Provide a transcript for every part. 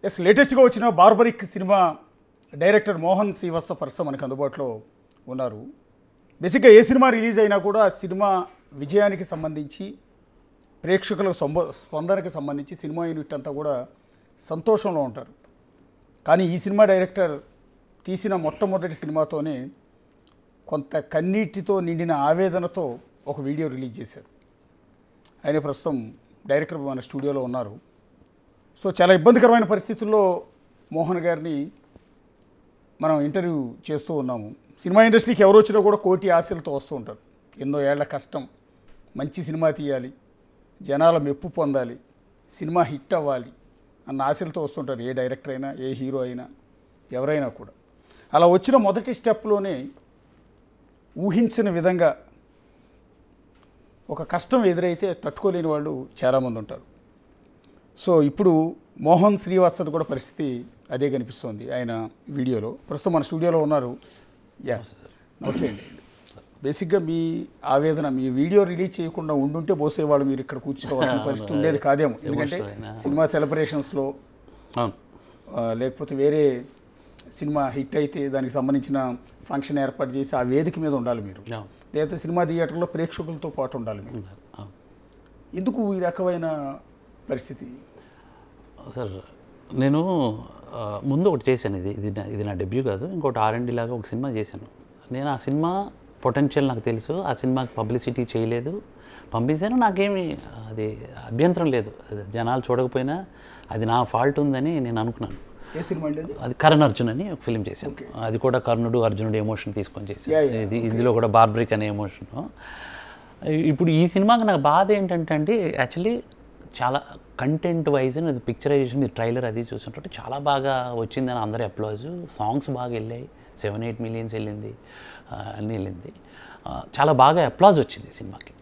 Yes లేటెస్ట్గా వచ్చిన barbaric cinema director Mohan Srivatsa ప్రస్తుతం మనకు అందుబాటులో ఉన్నారు. బేసిక్గా ఏ సినిమా రిలీజ్ అయినా కూడా ఆ సినిమా విజయానికి సంబంధించి ప్రేక్షకుల స్పందనకి సంబంధించి సినిమా యూనిట్ అంతా కూడా సంతోషంలో ఉంటారు. కానీ ఈ సినిమా డైరెక్టర్ తీసిన మొట్టమొదటి సినిమాతోనే కొంత కన్నీటితో నిండిన ఆవేదనతో ఒక వీడియో రిలీజ్ చేశారు. ఆయన ప్రస్తుతం డైరెక్టర్ మన స్టూడియోలో ఉన్నారు. సో చాలా ఇబ్బందికరమైన పరిస్థితుల్లో మోహన్ గారిని మనం ఇంటర్వ్యూ చేస్తూ ఉన్నాము. సినిమా ఇండస్ట్రీకి ఎవరు వచ్చినా కూడా కోటి ఆశలతో వస్తూ ఉంటారు. ఎన్నో ఏళ్ల కష్టం, మంచి సినిమా తీయాలి, జనాల మెప్పు పొందాలి, సినిమా హిట్ అవ్వాలి అన్న ఆశలతో వస్తుంటారు. ఏ డైరెక్టర్ అయినా, ఏ హీరో అయినా, ఎవరైనా కూడా. అలా వచ్చిన మొదటి స్టెప్లోనే ఊహించిన విధంగా ఒక కష్టం ఎదురైతే తట్టుకోలేని వాళ్ళు చాలామంది ఉంటారు. సో ఇప్పుడు మోహన్ శ్రీవత్సది కూడా పరిస్థితి అదే కనిపిస్తోంది. ఆయన వీడియోలో ప్రస్తుతం మన స్టూడియోలో ఉన్నారు. యా నమస్తే అండి. బేసిక్గా మీ ఆవేదన, మీ వీడియో రిలీజ్ చేయకుండా ఉండుంటే బోసేవాళ్ళు మీరు ఇక్కడ కూర్చోవాల్సిన పరిస్థితి ఉండేది కాదేమో. ఎందుకంటే సినిమా సెలబ్రేషన్స్లో లేకపోతే వేరే సినిమా హిట్ అయితే దానికి సంబంధించిన ఫంక్షన్ ఏర్పాటు చేసి ఆ వేదిక మీద ఉండాలి మీరు, లేకపోతే సినిమా థియేటర్లో ప్రేక్షకులతో పాటు ఉండాలి మీరు. ఎందుకు ఈ రకమైన పరిస్థితి? సార్ నేను ముందు ఒకటి చేశాను. ఇది నా డెబ్యూ కాదు, ఇంకోటి R&D లాగా ఒక సినిమా చేశాను. నేను ఆ సినిమా పొటెన్షియల్ నాకు తెలుసు. ఆ సినిమాకి పబ్లిసిటీ చేయలేదు, పంపించాను. నాకేమి అది అభ్యంతరం లేదు. జనాలు చూడకపోయినా అది నా ఫాల్ట్ ఉందని నేను అనుకున్నాను. ఏ సినిమా అండి అది? కరణ్ అర్జున్ అని ఒక ఫిల్మ్ చేశాను. అది కూడా కర్ణుడు అర్జునుడు ఎమోషన్ తీసుకొని చేశాను. ఇందులో కూడా బార్బరిక్ అనే ఎమోషన్. ఇప్పుడు ఈ సినిమాకి నాకు బాధ ఏంటంటే అండి, యాక్చువల్లీ చాలా కంటెంట్ వైజ్ అది పిక్చరైజేషన్, మీరు ట్రైలర్ అది చూసినట్టు చాలా బాగా వచ్చిందని అందరి అప్లాజు. సాంగ్స్ బాగా వెళ్ళాయి, 7-8 మిలియన్స్ వెళ్ళింది, అన్నీ వెళ్ళింది. చాలా బాగా అప్లాజ్ వచ్చింది సినిమాకి.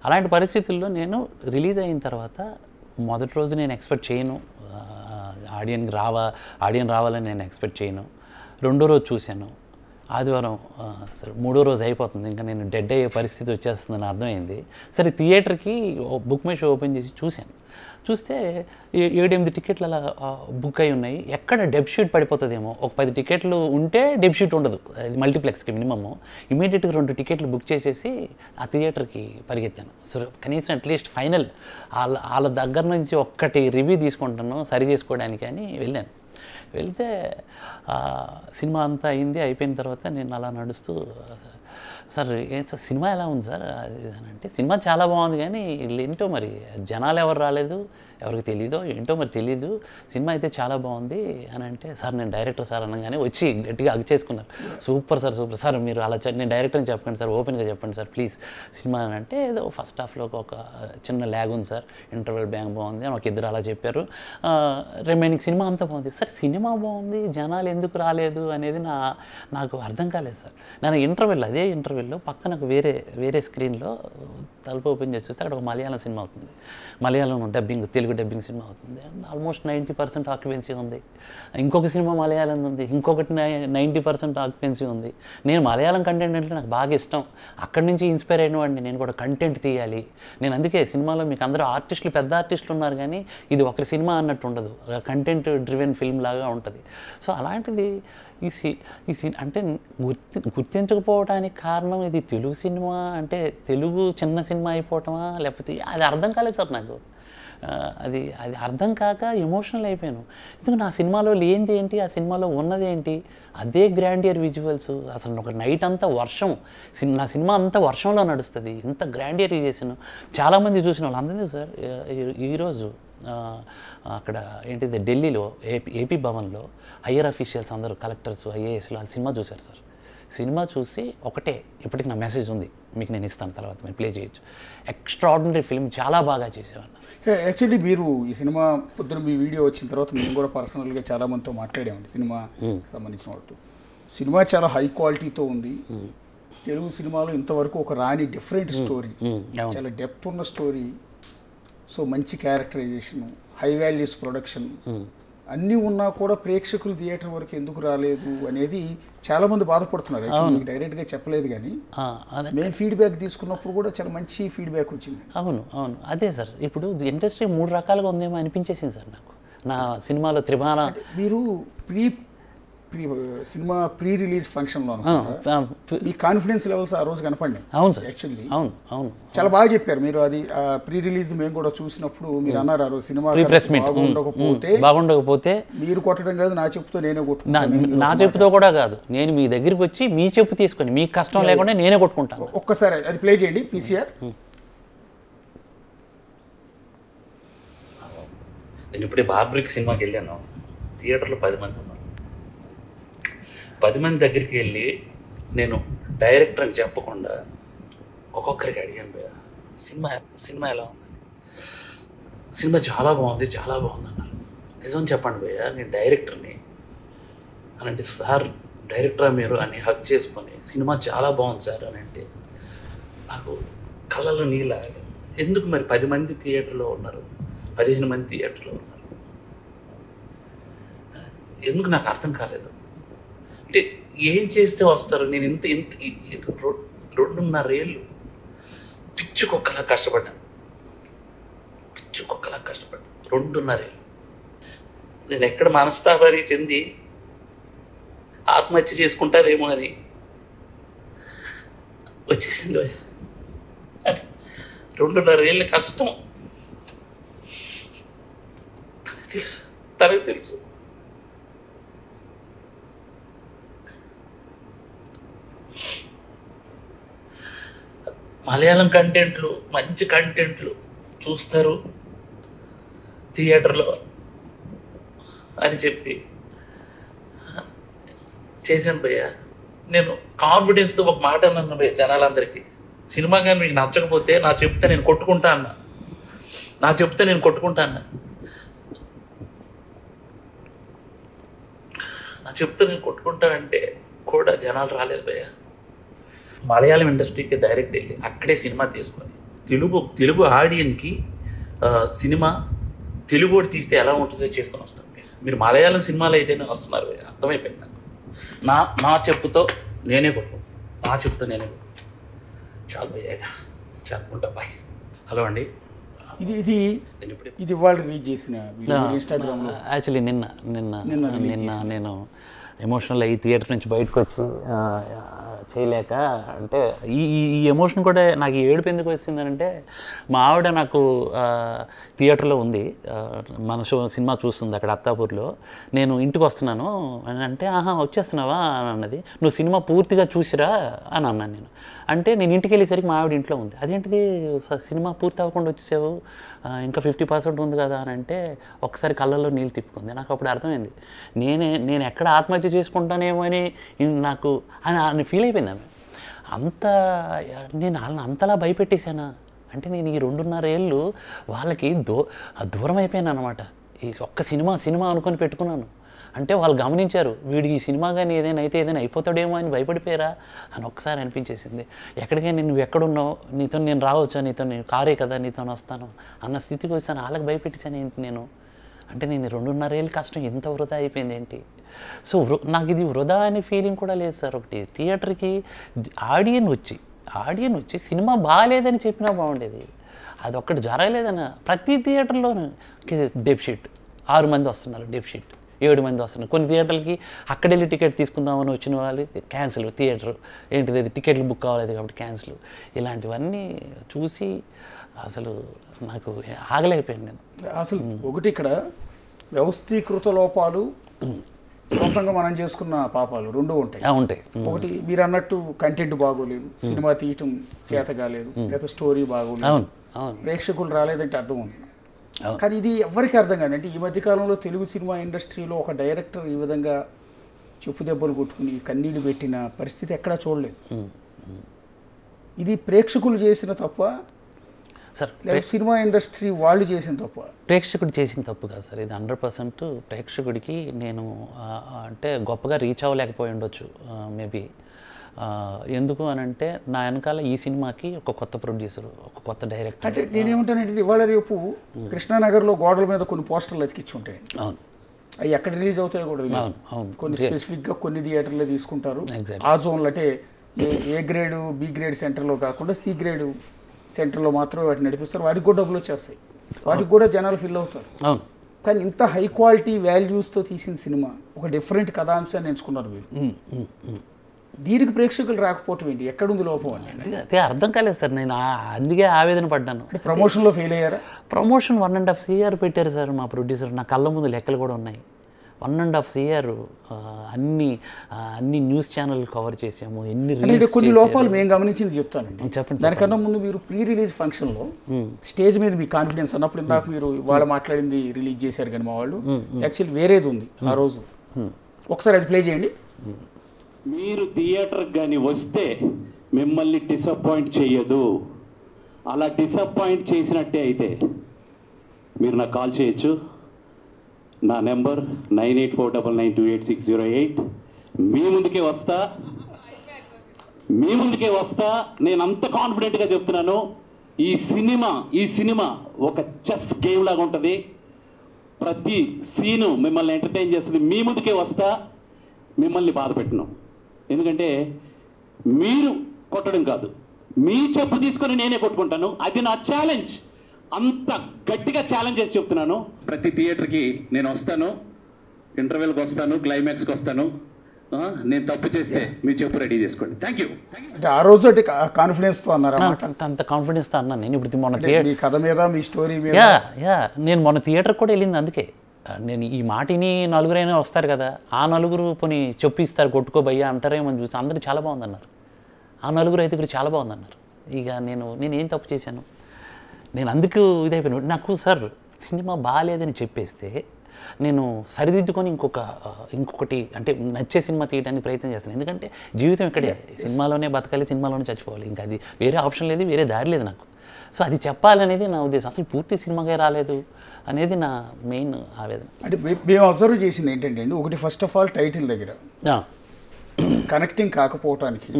అలాంటి పరిస్థితుల్లో నేను రిలీజ్ అయిన తర్వాత మొదటి రోజు నేను ఎక్స్పెక్ట్ చేయను, ఆడియన్ రావాలని నేను ఎక్స్పెక్ట్ చేయను. రెండో రోజు చూశాను, ఆదివారం సరే మూడో రోజు అయిపోతుంది, ఇంకా నేను డెడ్ అయ్యే పరిస్థితి వచ్చేస్తుందని అర్థమైంది. సరే థియేటర్కి బుక్ మై షో ఓపెన్ చేసి చూశాను. చూస్తే 7-8 టికెట్లు అలా బుక్ అయి ఉన్నాయి. ఎక్కడ డెబ్ షీట్ పడిపోతుందేమో, ఒక 10 టికెట్లు ఉంటే డెబ్ షీట్ ఉండదు, అది మల్టీప్లెక్స్కి మినిమమ్. ఇమీడియట్గా 2 టికెట్లు బుక్ చేసేసి ఆ థియేటర్కి పరిగెత్తాను. సో కనీసం అట్లీస్ట్ ఫైనల్ వాళ్ళ దగ్గర నుంచి ఒక్కటి రివ్యూ తీసుకుంటాను సరి చేసుకోవడానికి అని వెళ్ళాను. వెళ్తే సినిమా అంతా అయిపోయిన తర్వాత నేను అలా నడుస్తూ, సార్ ఏం సార్ సినిమా ఎలా ఉంది సార్ అది అంటే, సినిమా చాలా బాగుంది కానీ ఏంటో మరి జనాలు ఎవరు రాలేదు, ఎవరికి తెలీదో ఏంటో మరి తెలీదు, సినిమా అయితే చాలా బాగుంది అని అంటే, సార్ నేను డైరెక్టర్ సార్ అనగానే వచ్చి గట్టిగా హగ్ చేసుకున్నారు. సూపర్ సార్, సూపర్ సార్, మీరు అలా నేను డైరెక్టర్ అని చెప్పండి సార్, ఓపెన్గా చెప్పండి సార్ ప్లీజ్ సినిమా అని అంటే, ఏదో ఫస్ట్ హాఫ్లో ఒక చిన్న ల్యాగ్ ఉంది సార్, ఇంటర్వెల్ బ్యాంక్ బాగుంది అని ఒక ఇద్దరు అలా చెప్పారు. రిమైనింగ్ సినిమా అంతా బాగుంది. సార్ సినిమా బాగుంది, జనాలు ఎందుకు రాలేదు అనేది నాకు అర్థం కాలేదు సార్. నేను అదే ఇంటర్వెల్లో పక్కన వేరే స్క్రీన్లో తలుపు ఓపెన్ చేసి చూస్తే అక్కడ ఒక మలయాళం సినిమా అవుతుంది. మలయాళం తెలుగు డబ్బింగ్ సినిమా అవుతుంది. అండ్ ఆల్మోస్ట్ 90% ఆక్యుపెన్సీ ఉంది. ఇంకొక సినిమా మలయాళం ఉంది, ఇంకొకటి 90% ఆక్యుపెన్సీ ఉంది. నేను మలయాళం కంటెంట్ అంటే నాకు బాగా ఇష్టం. అక్కడి నుంచి ఇన్స్పైర్ అయిన వాడిని, నేను కూడా కంటెంట్ తీయాలి. నేను అందుకే సినిమాలో మీకు అందరూ ఆర్టిస్టులు, పెద్ద ఆర్టిస్టులు ఉన్నారు కానీ ఇది ఒకరి సినిమా అన్నట్టు ఉండదు, కంటెంట్ డ్రివెన్ ఫిల్మ్ లాగా ఉంటుంది. సో అలాంటిది ఈ అంటే గుర్తించకపోవడానికి కారణం ఇది తెలుగు సినిమా అంటే తెలుగు చిన్న సినిమా అయిపోవటమా, లేకపోతే అది అర్థం కాలేదు సార్ నాకు. అది అర్థం కాక ఎమోషనల్ అయిపోయాను. ఎందుకు నా సినిమాలో లేనిది ఏంటి, ఆ సినిమాలో ఉన్నది ఏంటి, అదే గ్రాండియర్ విజువల్స్. అసలు ఒక నైట్ అంతా వర్షం, నా సినిమా అంతా వర్షంలో నడుస్తుంది, ఇంత గ్రాండియర్ చేశాను. చాలామంది చూసిన వాళ్ళు అందరూ సార్ ఈరోజు అక్కడ ఏంటిది ఢిల్లీలో ఏపీ భవన్లో హయ్యర్ అఫీషియల్స్ అందరూ, కలెక్టర్స్, ఐఏఎస్లు వాళ్ళు సినిమా చూశారు సార్. సినిమా చూసి ఒకటే, ఇప్పటికి నా మెసేజ్ ఉంది మీకు, నేను ఇస్తాను తర్వాత మీరు ప్లే చేయొచ్చు. ఎక్స్ట్రాడినరీ ఫిల్మ్, చాలా బాగా చేసేవాళ్ళు. యాక్చువల్లీ మీరు ఈ సినిమా పొద్దున మీ వీడియో వచ్చిన తర్వాత మేము కూడా పర్సనల్గా చాలామందితో మాట్లాడామండి సినిమా సంబంధించిన వాళ్ళతో. సినిమా చాలా హై క్వాలిటీతో ఉంది. తెలుగు సినిమాలో ఇంతవరకు ఒక రాని డిఫరెంట్ స్టోరీ, చాలా డెప్త్ ఉన్న స్టోరీ. సో మంచి క్యారెక్టరైజేషన్, హై వాల్యూస్ ప్రొడక్షన్ అన్నీ ఉన్నా కూడా ప్రేక్షకులు థియేటర్ వరకు ఎందుకు రాలేదు అనేది చాలామంది బాధపడుతున్నారు. యాక్చువల్లీ డైరెక్ట్గా చెప్పలేదు కానీ మేము ఫీడ్బ్యాక్ తీసుకున్నప్పుడు కూడా చాలా మంచి ఫీడ్బ్యాక్ వచ్చింది. అవును, అదే సార్. ఇప్పుడు ఇండస్ట్రీ 3 రకాలుగా ఉందేమో అనిపించేసింది సార్ నాకు. నా సినిమాలో త్రిభాన మీరు సినిమా ప్రీ రిలీజ్ ఫంక్షన్లో మీ కాన్ఫిడెన్స్ లెవెల్స్ ఆ రోజు కనపడినాయి. అవును సార్, యాక్చువల్లీ అవును చాలా బాగా చెప్పారు మీరు. అది ప్రీ రిలీజ్ మేము కూడా చూసినప్పుడు మీరు అన్నారు ఆ రోజు సినిమా బాగుండకపోతే మీరు కొట్టడం కాదు, నా చెప్పుతో నేనే కొట్టుకుంటాను. నా చెప్పుతో కూడా కాదు, నేను మీ దగ్గరికి వచ్చి మీ చెప్పు తీసుకొని మీకు కష్టం లేకుండా నేనే కొట్టుకుంటాను. ఒక్కసారి అది ప్లే చేయండి పీసీఆర్. నేను ఇప్పుడే బార్బరిక్ సినిమాకి వెళ్ళాను. థియేటర్లో 10 మంది ఉన్నారు. 10 మంది దగ్గరికి వెళ్ళి నేను డైరెక్టర్ అని చెప్పకుండా ఒక్కొక్కరికి అడిగాను, భయ్యా సినిమా ఎలా ఉందని. సినిమా చాలా బాగుంది అన్నారు. నిజం చెప్పండి భయ్యా, నేను డైరెక్టర్ని అని అంటే, సార్ డైరెక్టరా మీరు అని హక్ చేసుకొని సినిమా చాలా బాగుంది సార్ అని అంటే నాకు కళ్ళలో నీళ్ళు ఆగలేదు. ఎందుకు మరి 10 మంది థియేటర్లో ఉన్నారు, 15 మంది థియేటర్లో ఉన్నారు, ఎందుకు నాకు అర్థం కాలేదు. అంటే ఏం చేస్తే వస్తారు? నేను ఇంత 2.5 ఏళ్ళు పిచ్చుకొక్కలా కష్టపడ్డాను. 2.5 ఏళ్ళు నేను ఎక్కడ మనస్తాపానికి చెంది ఆత్మహత్య చేసుకుంటారేమో అని వచ్చేసింది. 2.5 ఏళ్ళ కష్టం తనకు తెలుసు. మలయాళం కంటెంట్లు, మంచి కంటెంట్లు చూస్తారు థియేటర్లో అని చెప్పి చేశాను భయ్యా. నేను కాన్ఫిడెన్స్తో ఒక మాట అన్నాను భయ్య జనాలందరికీ, సినిమా కానీ మీకు నచ్చకపోతే నా చెప్తే నేను కొట్టుకుంటా అన్నా. నా చెప్తే నేను కొట్టుకుంటానంటే కూడా జనాలు రాలేదు భయ్య. మలయాళం ఇండస్ట్రీకి డైరెక్ట్ వెళ్ళి అక్కడే సినిమా తీసుకొని తెలుగు ఆడియన్కి సినిమా తెలుగు కూడా తీస్తే ఎలా ఉంటుందో చేసుకొని వస్తాను. మీరు మలయాళం సినిమాలు అయితేనే వస్తున్నారు భయ్య, అర్థమైపోయింది నాకు. నా చెప్పుతో నేనే కొట్టుకుంటాను. చాలు భయ్యాగా, చాలుకుంటా బాయ్. హలో అండి, ఇది వాళ్ళు రిలీజ్ చేసిన ఇన్స్టాగ్రామ్లో. యాక్చువల్లీ నిన్న నేను ఎమోషనల్ అయ్యి థియేటర్ నుంచి బయటకు వచ్చి చేయలేక, అంటే ఈ ఎమోషన్ కూడా నాకు ఏడుపు ఎందుకు వచ్చిందంటే, మా ఆవిడ నాకు థియేటర్లో ఉంది, మన సినిమా చూస్తుంది అక్కడ అత్తాపూర్లో. నేను ఇంటికి వస్తున్నాను అని అంటే, వచ్చేస్తున్నావా అని అన్నది. నువ్వు సినిమా పూర్తిగా చూసిరా అని అన్నాను నేను. అంటే నేను ఇంటికి వెళ్ళేసరికి మా ఆవిడ ఇంట్లో ఉంది. అదేంటిది సినిమా పూర్తి అవ్వకుండా వచ్చేసావు, ఇంకా 50% ఉంది కదా అని అంటే ఒకసారి కళ్ళల్లో నీళ్ళు తిప్పుకుంది. నాకు అప్పుడు అర్థమైంది, నేను ఎక్కడ ఆత్మహత్య చేసుకుంటానేమో అని నాకు అని ఫీల్ అయిపోయింది ఆమె. నేను వాళ్ళని అంతలా భయపెట్టేశానా అంటే, నేను ఈ 2.5 ఏళ్ళు వాళ్ళకి దూరం అయిపోయాను అనమాట. ఈ ఒక్క సినిమా అనుకొని పెట్టుకున్నాను. అంటే వాళ్ళు గమనించారు, వీడికి ఈ సినిమా కానీ ఏదైనా అయిపోతాడేమో అని భయపడిపోయారా అని ఒక్కసారి అనిపించేసింది. ఎక్కడికైనా నువ్వు ఎక్కడున్నావు, నీతో నేను రావచ్చా, నేను కారే కదా నీతో వస్తాను అన్న స్థితికి వచ్చాను. వాళ్ళకి భయపెట్టేశాను ఏంటి నేను. అంటే నేను 2.5 ఏళ్ళ కష్టం ఎంత వృధా అయిపోయింది ఏంటి. సో నాకు ఇది వృధా అనే ఫీలింగ్ కూడా లేదు సార్. ఒకటి థియేటర్కి ఆడియన్ వచ్చి సినిమా బాగాలేదని చెప్పినా బాగుండేది. అది ఒక్కటి జరగలేదన్న ప్రతి థియేటర్లోనూ డెఫిషిట్ 6 మంది వస్తున్నారు, డెఫిషిట్ 7 మంది వస్తున్నారు. కొన్ని థియేటర్లకి అక్కడ వెళ్ళి టికెట్ తీసుకుందామని వచ్చిన వాళ్ళు క్యాన్సిల్, థియేటర్ ఏంటిది టికెట్లు బుక్ కావలేదు కాబట్టి క్యాన్సిల్. ఇలాంటివన్నీ చూసి అసలు నాకు ఆగలేకపోయాను నేను. అసలు ఒకటి ఇక్కడ వ్యవస్థీకృత లోపాలు, సొంతంగా మనం చేసుకున్న పాపాలు 2 ఉంటాయి. ఒకటి మీరు అన్నట్టు కంటెంట్ బాగోలేదు, సినిమా తీయటం చేత కాలేదు, లేదా స్టోరీ బాగోలేదు, ప్రేక్షకులు రాలేదంటే అర్థం ఉంది. కానీ ఇది ఎవరికి అర్థం కాదు. అంటే ఈ మధ్యకాలంలో తెలుగు సినిమా ఇండస్ట్రీలో ఒక డైరెక్టర్ ఈ విధంగా చెప్పు దెబ్బలు కొట్టుకుని కన్నీళ్ళు పెట్టిన పరిస్థితి ఎక్కడా చూడలేదు. ఇది ప్రేక్షకులు చేసిన తప్ప సార్, సినిమా ఇండస్ట్రీ వాళ్ళు చేసిన తప్ప? ప్రేక్షకుడు చేసిన తప్పు కాదు సార్, ఇది 100% ప్రేక్షకుడికి నేను అంటే గొప్పగా రీచ్ అవ్వలేకపోయి ఉండొచ్చు మేబీ. ఎందుకు అని అంటే నా వెనకాల ఈ సినిమాకి ఒక కొత్త ప్రొడ్యూసర్, ఒక కొత్త డైరెక్టర్. అంటే నేనేమంటానంటే ఇవాళ రేపు కృష్ణానగర్లో గోడల మీద కొన్ని పోస్టర్లు అతికిచ్చి ఉంటాయండి. అవును, అవి ఎక్కడ రిలీజ్ అవుతాయో కూడా కొన్ని స్పెసిఫిక్గా కొన్ని థియేటర్లో తీసుకుంటారు. ఆ జోన్లు అంటే ఏ గ్రేడ్ బి గ్రేడ్ సెంటర్లో కాకుండా సి గ్రేడ్ సెంటర్లో మాత్రమే వాటిని నడిపిస్తారు. వాటికి కూడా డబ్బులు వచ్చేస్తాయి, వాటికి కూడా జనాలు ఫిల్ అవుతారు. కానీ ఇంత హై క్వాలిటీ వాల్యూస్తో తీసిన సినిమా ఒక డిఫరెంట్ కథాంశాన్ని ఎంచుకున్నారు మీరు. దీనికి ప్రేక్షకులు రాకపోవటం ఏంటి, ఎక్కడుంది లోపం అని అదే అర్థం కాలేదు సార్. నేను అందుకే ఆవేదన పడ్డాను. ప్రమోషన్లో ఫెయిల్ అయ్యారా? ప్రమోషన్ 1.5 CR పెట్టారు సార్ మా ప్రొడ్యూసర్. నా కళ్ళ ముందు లెక్కలు కూడా ఉన్నాయి. 1.5 CR అన్ని న్యూస్ ఛానల్ కవర్ చేసాము. అంటే కొన్ని లోపాలు మేము గమనించింది చెప్తానండి. చెప్పండి. దానికన్నా ముందు మీరు ప్రీ రిలీజ్ ఫంక్షన్లో స్టేజ్ మీద మీ కాన్ఫిడెన్స్ అన్నప్పుడు ఇందాక మీరు వాళ్ళు మాట్లాడింది రిలీజ్ చేశారు కానీ మా వాళ్ళు యాక్చువల్లీ వేరేది ఉంది ఆ రోజు. ఒకసారి అది ప్లే చేయండి. మీరు థియేటర్కి కానీ వస్తే మిమ్మల్ని డిసప్పాయింట్ చేయదు. అలా డిసప్పాయింట్ చేసినట్టే అయితే మీరు నాకు కాల్ చేయొచ్చు. నా నెంబర్ 9849928608. మీ ముందుకే వస్తా. నేను అంత కాన్ఫిడెంట్గా చెప్తున్నాను. ఈ సినిమా ఒక చెస్ గేమ్ లాగా ఉంటుంది. ప్రతి సీను మిమ్మల్ని ఎంటర్టైన్ చేస్తుంది. మీ ముందుకే వస్తా, మిమ్మల్ని బాధ పెట్టను. ఎందుకంటే మీరు కొట్టడం కాదు, మీ చెప్పు తీసుకొని నేనే కొట్టుకుంటాను. అది నా ఛాలెంజ్. అంత గట్టిగా ఛాలెంజ్ చేసి చెప్తున్నాను. ప్రతి థియేటర్కి నేను వస్తాను, ఇంటర్వెల్కి వస్తాను, క్లైమాక్స్కి వస్తాను. నేను తప్పు చేస్తే మీ చెప్పు రెడీ చేసుకోండి. Thank you. అంటే ఆ రోజు అంటే కాన్ఫిడెన్స్తో అన్నారా? అంత కాన్ఫిడెన్స్తో అన్నాను నేను. ఇప్పుడు మొన్న మీ కథ మీద మీ స్టోరీ మీద నేను మొన్న థియేటర్కి కూడా వెళ్ళింది. అందుకే నేను ఈ మాటిని నలుగురైనా వస్తారు కదా, ఆ నలుగురు పోనీ చెప్పిస్తారు కొట్టుకోబయ్యా అంటారేమని చూసి అందరూ చాలా బాగుందన్నారు. ఆ నలుగురు ఐదుగురు చాలా బాగుందన్నారు. ఇక నేనేం తప్పు చేశాను? నేను అందుకు ఇదైపోయాను. నాకు సార్ సినిమా బాగాలేదని చెప్పేస్తే నేను సరిదిద్దుకొని ఇంకొకటి అంటే నచ్చే సినిమా తీయడానికి ప్రయత్నం చేస్తాను. ఎందుకంటే జీవితం ఇక్కడే, సినిమాలోనే బతకాలి, సినిమాలోనే చచ్చిపోవాలి. ఇంకా అది వేరే ఆప్షన్ లేదు, వేరే దారి లేదు నాకు. సో అది చెప్పాలనేది నా ఉద్దేశం. అసలు పూర్తి సినిమాగా రాలేదు అనేది నా మెయిన్ ఆవేదన. అంటే మేము అబ్జర్వ్ చేసింది ఏంటంటే అండి, ఒకటి ఫస్ట్ ఆఫ్ ఆల్ టైటిల్ దగ్గర కనెక్టింగ్ కాకపోవటానికి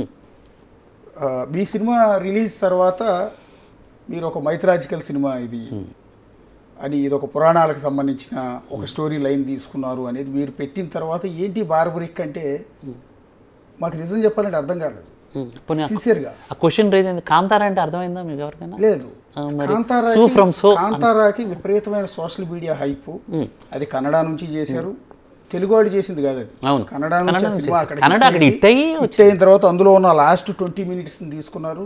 మీ సినిమా రిలీజ్ తర్వాత మీరు ఒక మైథలాజికల్ సినిమా ఇది అని, ఇది ఒక పురాణాలకు సంబంధించిన ఒక స్టోరీ లైన్ తీసుకున్నారు అనేది మీరు పెట్టిన తర్వాత ఏంటి బార్బరిక్ అంటే మాకు నిజం చెప్పాలంటే అర్థం కాలేదు. సిన్సియర్గా ఆ క్వశ్చన్ రేజ్ అయింది. కాంతారా అంటే అర్థమైందా మీకు ఎవరికైనా? లేదు. కాంతారాకి విపరీతమైన సోషల్ మీడియా హైప్. అది కన్నడ నుంచి చేశారు, తెలుగు వాళ్ళు చేసింది కాదు. అది కన్నడ నుంచి సినిమా అక్కడ హిట్ అయిన తర్వాత అందులో ఉన్న లాస్ట్ 20 minutes తీసుకున్నారు,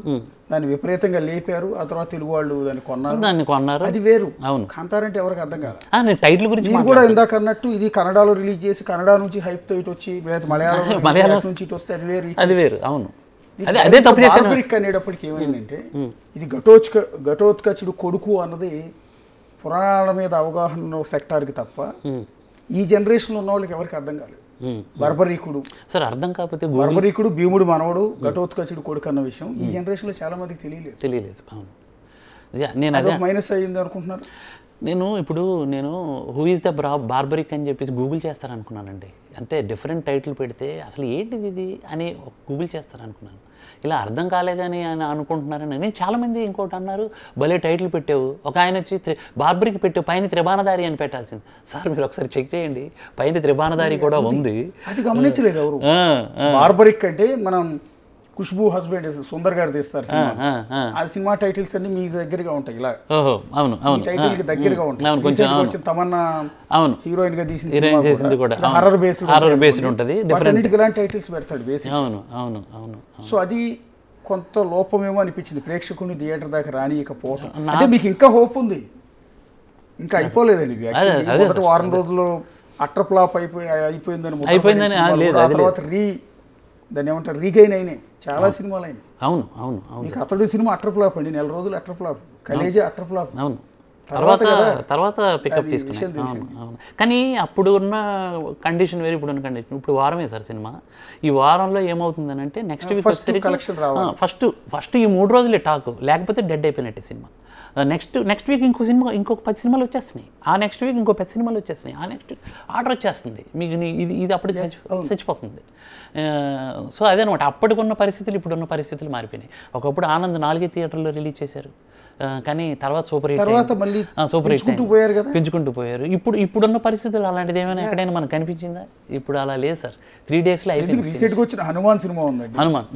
దాన్ని విపరీతంగా లేపారు. ఆ తర్వాత తెలుగు వాళ్ళు దాన్ని కొన్నారు. అది వేరు. కాంతారా అంటే ఎవరికి అర్థం కాదు. టైటిల్ గురించి మీరు కూడా ఇందాక అన్నట్టు ఇది కన్నడలో రిలీజ్ చేసి కన్నడ నుంచి హైప్ తో ఇటు వచ్చి మలయాళం నుంచి ఇటు వస్తే అది వేరు. అవును. బార్బరిక్ అనేటప్పటికి ఏమైందంటే ఇది ఘటోత్కచుడు కొడుకు అన్నది పురాణాల మీద అవగాహన సెక్టార్కి తప్ప ఈ జనరేషన్లో ఉన్న వాళ్ళకి ఎవరికి అర్థం కాలేదు. బర్బరీకుడు సార్ అర్థం కాకపోతే బర్బరీకుడు భీముడు మనవడు ఘటోత్కచుడు కొడుకు అన్న విషయం ఈ జనరేషన్లో చాలా మందికి తెలియలేదు. అవును. నేను అదే మైనస్ అయ్యింది అనుకుంటున్నారు. నేను హూ ఈజ్ ద బార్బరిక్ అని చెప్పేసి గూగుల్ చేస్తారనుకున్నానండి. అంటే డిఫరెంట్ టైటిల్ పెడితే అసలు ఏంటిది ఇది అని గూగుల్ చేస్తారనుకున్నాను. ఇలా అర్థం కాలేదని అని అనుకుంటున్నారని నేను చాలామంది ఇంకోటి అన్నారు, భలే టైటిల్ పెట్టావు. ఒక ఆయన వచ్చి బార్బరిక్ పెట్టావు, పైన త్రిబాణధారి అని పెట్టాల్సింది. సార్ మీరు ఒకసారి చెక్ చేయండి, పైన త్రిబాణధారి కూడా ఉంది. అది గమనించలేదు ఎవరు. బార్బరిక్ అంటే మనం ఖుష్బూ హస్బెండ్ సుందర్ గారు తీస్తారు ఆ సినిమా టైటిల్స్ అన్ని మీ దగ్గరగా ఉంటాయి. ఇలా టైటిల్ కి దగ్గరగా ఉంటాయి. తమన్నా హీరోయిన్ గా తీసిన హర్రర్ బేస్డ్ ఉంటుంది. ఇలాంటి టైటిల్స్ పెడతాడు బేసిక్. సో అది కొంత లోపమేమో అనిపించింది ప్రేక్షకుని థియేటర్ దాకా రానియకపోవటం. అంటే మీకు ఇంకా హోప్ ఉంది, ఇంకా అయిపోలేదండి ఇది. మొదటి వారం రోజుల్లో అట్టర్ ఫ్లాప్ అయిపోయిందని ఆ తర్వాత దాన్ని ఏమంటారు రీగైన్ అయినాయి చాలా సినిమాలు అయినాయి. అవును. మీకు అతడు సినిమా అట్టర్ ఫ్లాప్ అండి, నెల రోజులు utter flop, Khaleja utter flop. అవును. తర్వాత పికప్ తీసుకున్నాను. కానీ అప్పుడు ఉన్న కండిషన్ వేరు, ఇప్పుడు ఉన్న కండిషన్. ఇప్పుడు వారమే సార్ సినిమా. ఈ వారంలో ఏమవుతుందని అంటే నెక్స్ట్ వీక్ ఫస్ట్ ఈ 3 రోజులే టాక్, లేకపోతే డెడ్ అయిపోయినట్టే సినిమా. నెక్స్ట్ వీక్ ఇంకొక 10 సినిమాలు వచ్చేస్తున్నాయి. ఆ నెక్స్ట్ వీక్ ఇంకో 10 సినిమాలు వచ్చేస్తున్నాయి. ఆ నెక్స్ట్ ఆర్డర్ వచ్చేస్తుంది మీకు. ఇది అప్పుడు చచ్చిపోతుంది. సో అదేనమాట, అప్పటికున్న పరిస్థితులు ఇప్పుడున్న పరిస్థితులు మారిపోయినాయి. ఒకప్పుడు ఆనంద్ 4 థియేటర్లో రిలీజ్ చేశారు, కానీ తర్వాత సూపర్ హిట్ పెంచుకుంటూ పోయారు. ఇప్పుడున్న పరిస్థితులు అలాంటిది ఏమైనా ఎక్కడైనా మనకు కనిపించిందా? ఇప్పుడు అలా లేదు సార్. 3 daysలో అయిపోయింది. రీసెంట్గా వచ్చిన హనుమాన్ సినిమా ఉందండి. హనుమాన్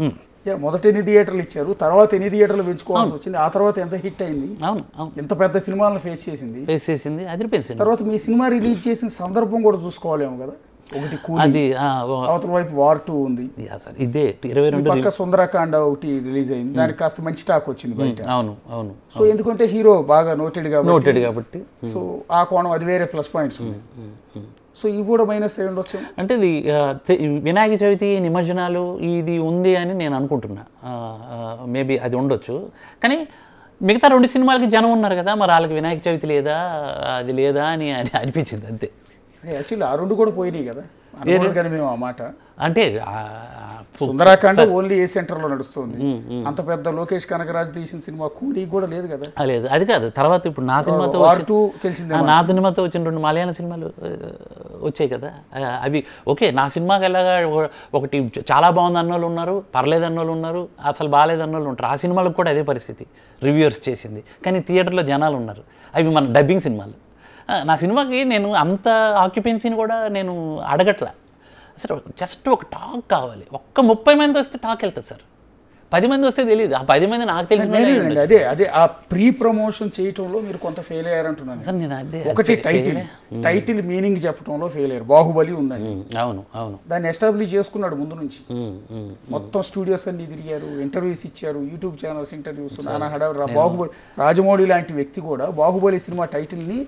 మొదట ఎన్ని థియేటర్లు ఇచ్చారు, తర్వాత ఎన్ని థియేటర్లు పెంచుకోవాల్సి వచ్చింది, ఆ తర్వాత ఎంత హిట్ అయింది, అవును అవును ఎంత పెద్ద సినిమాలను ఫేస్ చేసింది, అదిరిపోయింది. తర్వాత మీ సినిమా రిలీజ్ చేసిన సందర్భం కూడా చూసుకోవాలేమో కదా. ఒకటి కూలీ, అది అవతల వైపు వార్ 2 ఉంది, ఇదే 22 పక్క సుందరకాండ ఒకటి రిలీజ్ అయింది, దానికి కాస్త మంచి టాక్ వచ్చింది బయట. అవును అవును. సో ఎందుకంటే హీరో బాగా నోటెడ్ కాబట్టి సో ఆ కోణం అది వేరే ప్లస్ పాయింట్స్ ఉన్నాయి. సో ఇవి కూడా మైనస్ అయి ఉండొచ్చు. అంటే ఇది వినాయక చవితి నిమజ్జనాలు ఇది ఉంది అని నేను అనుకుంటున్నా. మేబీ అది ఉండొచ్చు. కానీ మిగతా 2 సినిమాలకి జనం ఉన్నారు కదా, మరి వాళ్ళకి వినాయక చవితి లేదా అది లేదా అని అనిపించింది అంతే. యాక్చువల్లీ ఆ 2 కూడా పోయినాయి కదా అనుకోలేదు కానీ మేము ఆ మాట. అంటే సుందరాకాండ ఓన్లీ ఏ సెంటర్లో నడుస్తుంది, అంత పెద్ద లోకేష్ కనకరాజు తీసిన సినిమా కూలీ కూడా లేదు కదా. లేదు అది కాదు. తర్వాత ఇప్పుడు నా సినిమాతో తెలిసిందే, నా సినిమాతో వచ్చిన 2 మలయాళ సినిమాలు వచ్చాయి కదా, అవి ఓకే. నా సినిమాకి ఎలాగా ఒకటి చాలా బాగుంది అన్నోళ్ళు ఉన్నారు, పర్లేదు అన్నోళ్ళు ఉన్నారు, అసలు బాగాలేదు అన్నోళ్ళు ఉంటారు. ఆ సినిమాలకు కూడా అదే పరిస్థితి, రివ్యూవర్స్ చేసింది. కానీ థియేటర్లో జనాలు ఉన్నారు. అవి మన డబ్బింగ్ సినిమాలు. నా సినిమాకి నేను అంత ఆక్యుపెన్సీని కూడా నేను అడగట్లా. అసలు జస్ట్ ఒక టాక్ కావాలి. ఒక్క 30 మంది వస్తే టాక్ వెళ్తుంది సార్. 10 మంది వస్తే తెలియదు. ఆ 10 మంది నాకు తెలిసింది. అదే అదే ఆ ప్రీ ప్రమోషన్ చేయటంలో మీరు కొంత ఫెయిల్ అయ్యారంటున్నాను సార్. నేను అదే ఒకటి టైటిల్ మీనింగ్ చెప్పడంలో ఫెయిల్ అయ్యారు. బాహుబలి ఉందండి, అవును అవును, దాన్ని ఎస్టాబ్లిష్ చేసుకున్నాడు ముందు నుంచి. మొత్తం స్టూడియోస్ అన్ని తిరిగారు, ఇంటర్వ్యూస్ ఇచ్చారు, యూట్యూబ్ ఛానల్స్ ఇంటర్వ్యూస్, నానా హడావుడి. బాహుబలి రాజమౌళి లాంటి వ్యక్తి కూడా బాహుబలి సినిమా టైటిల్ని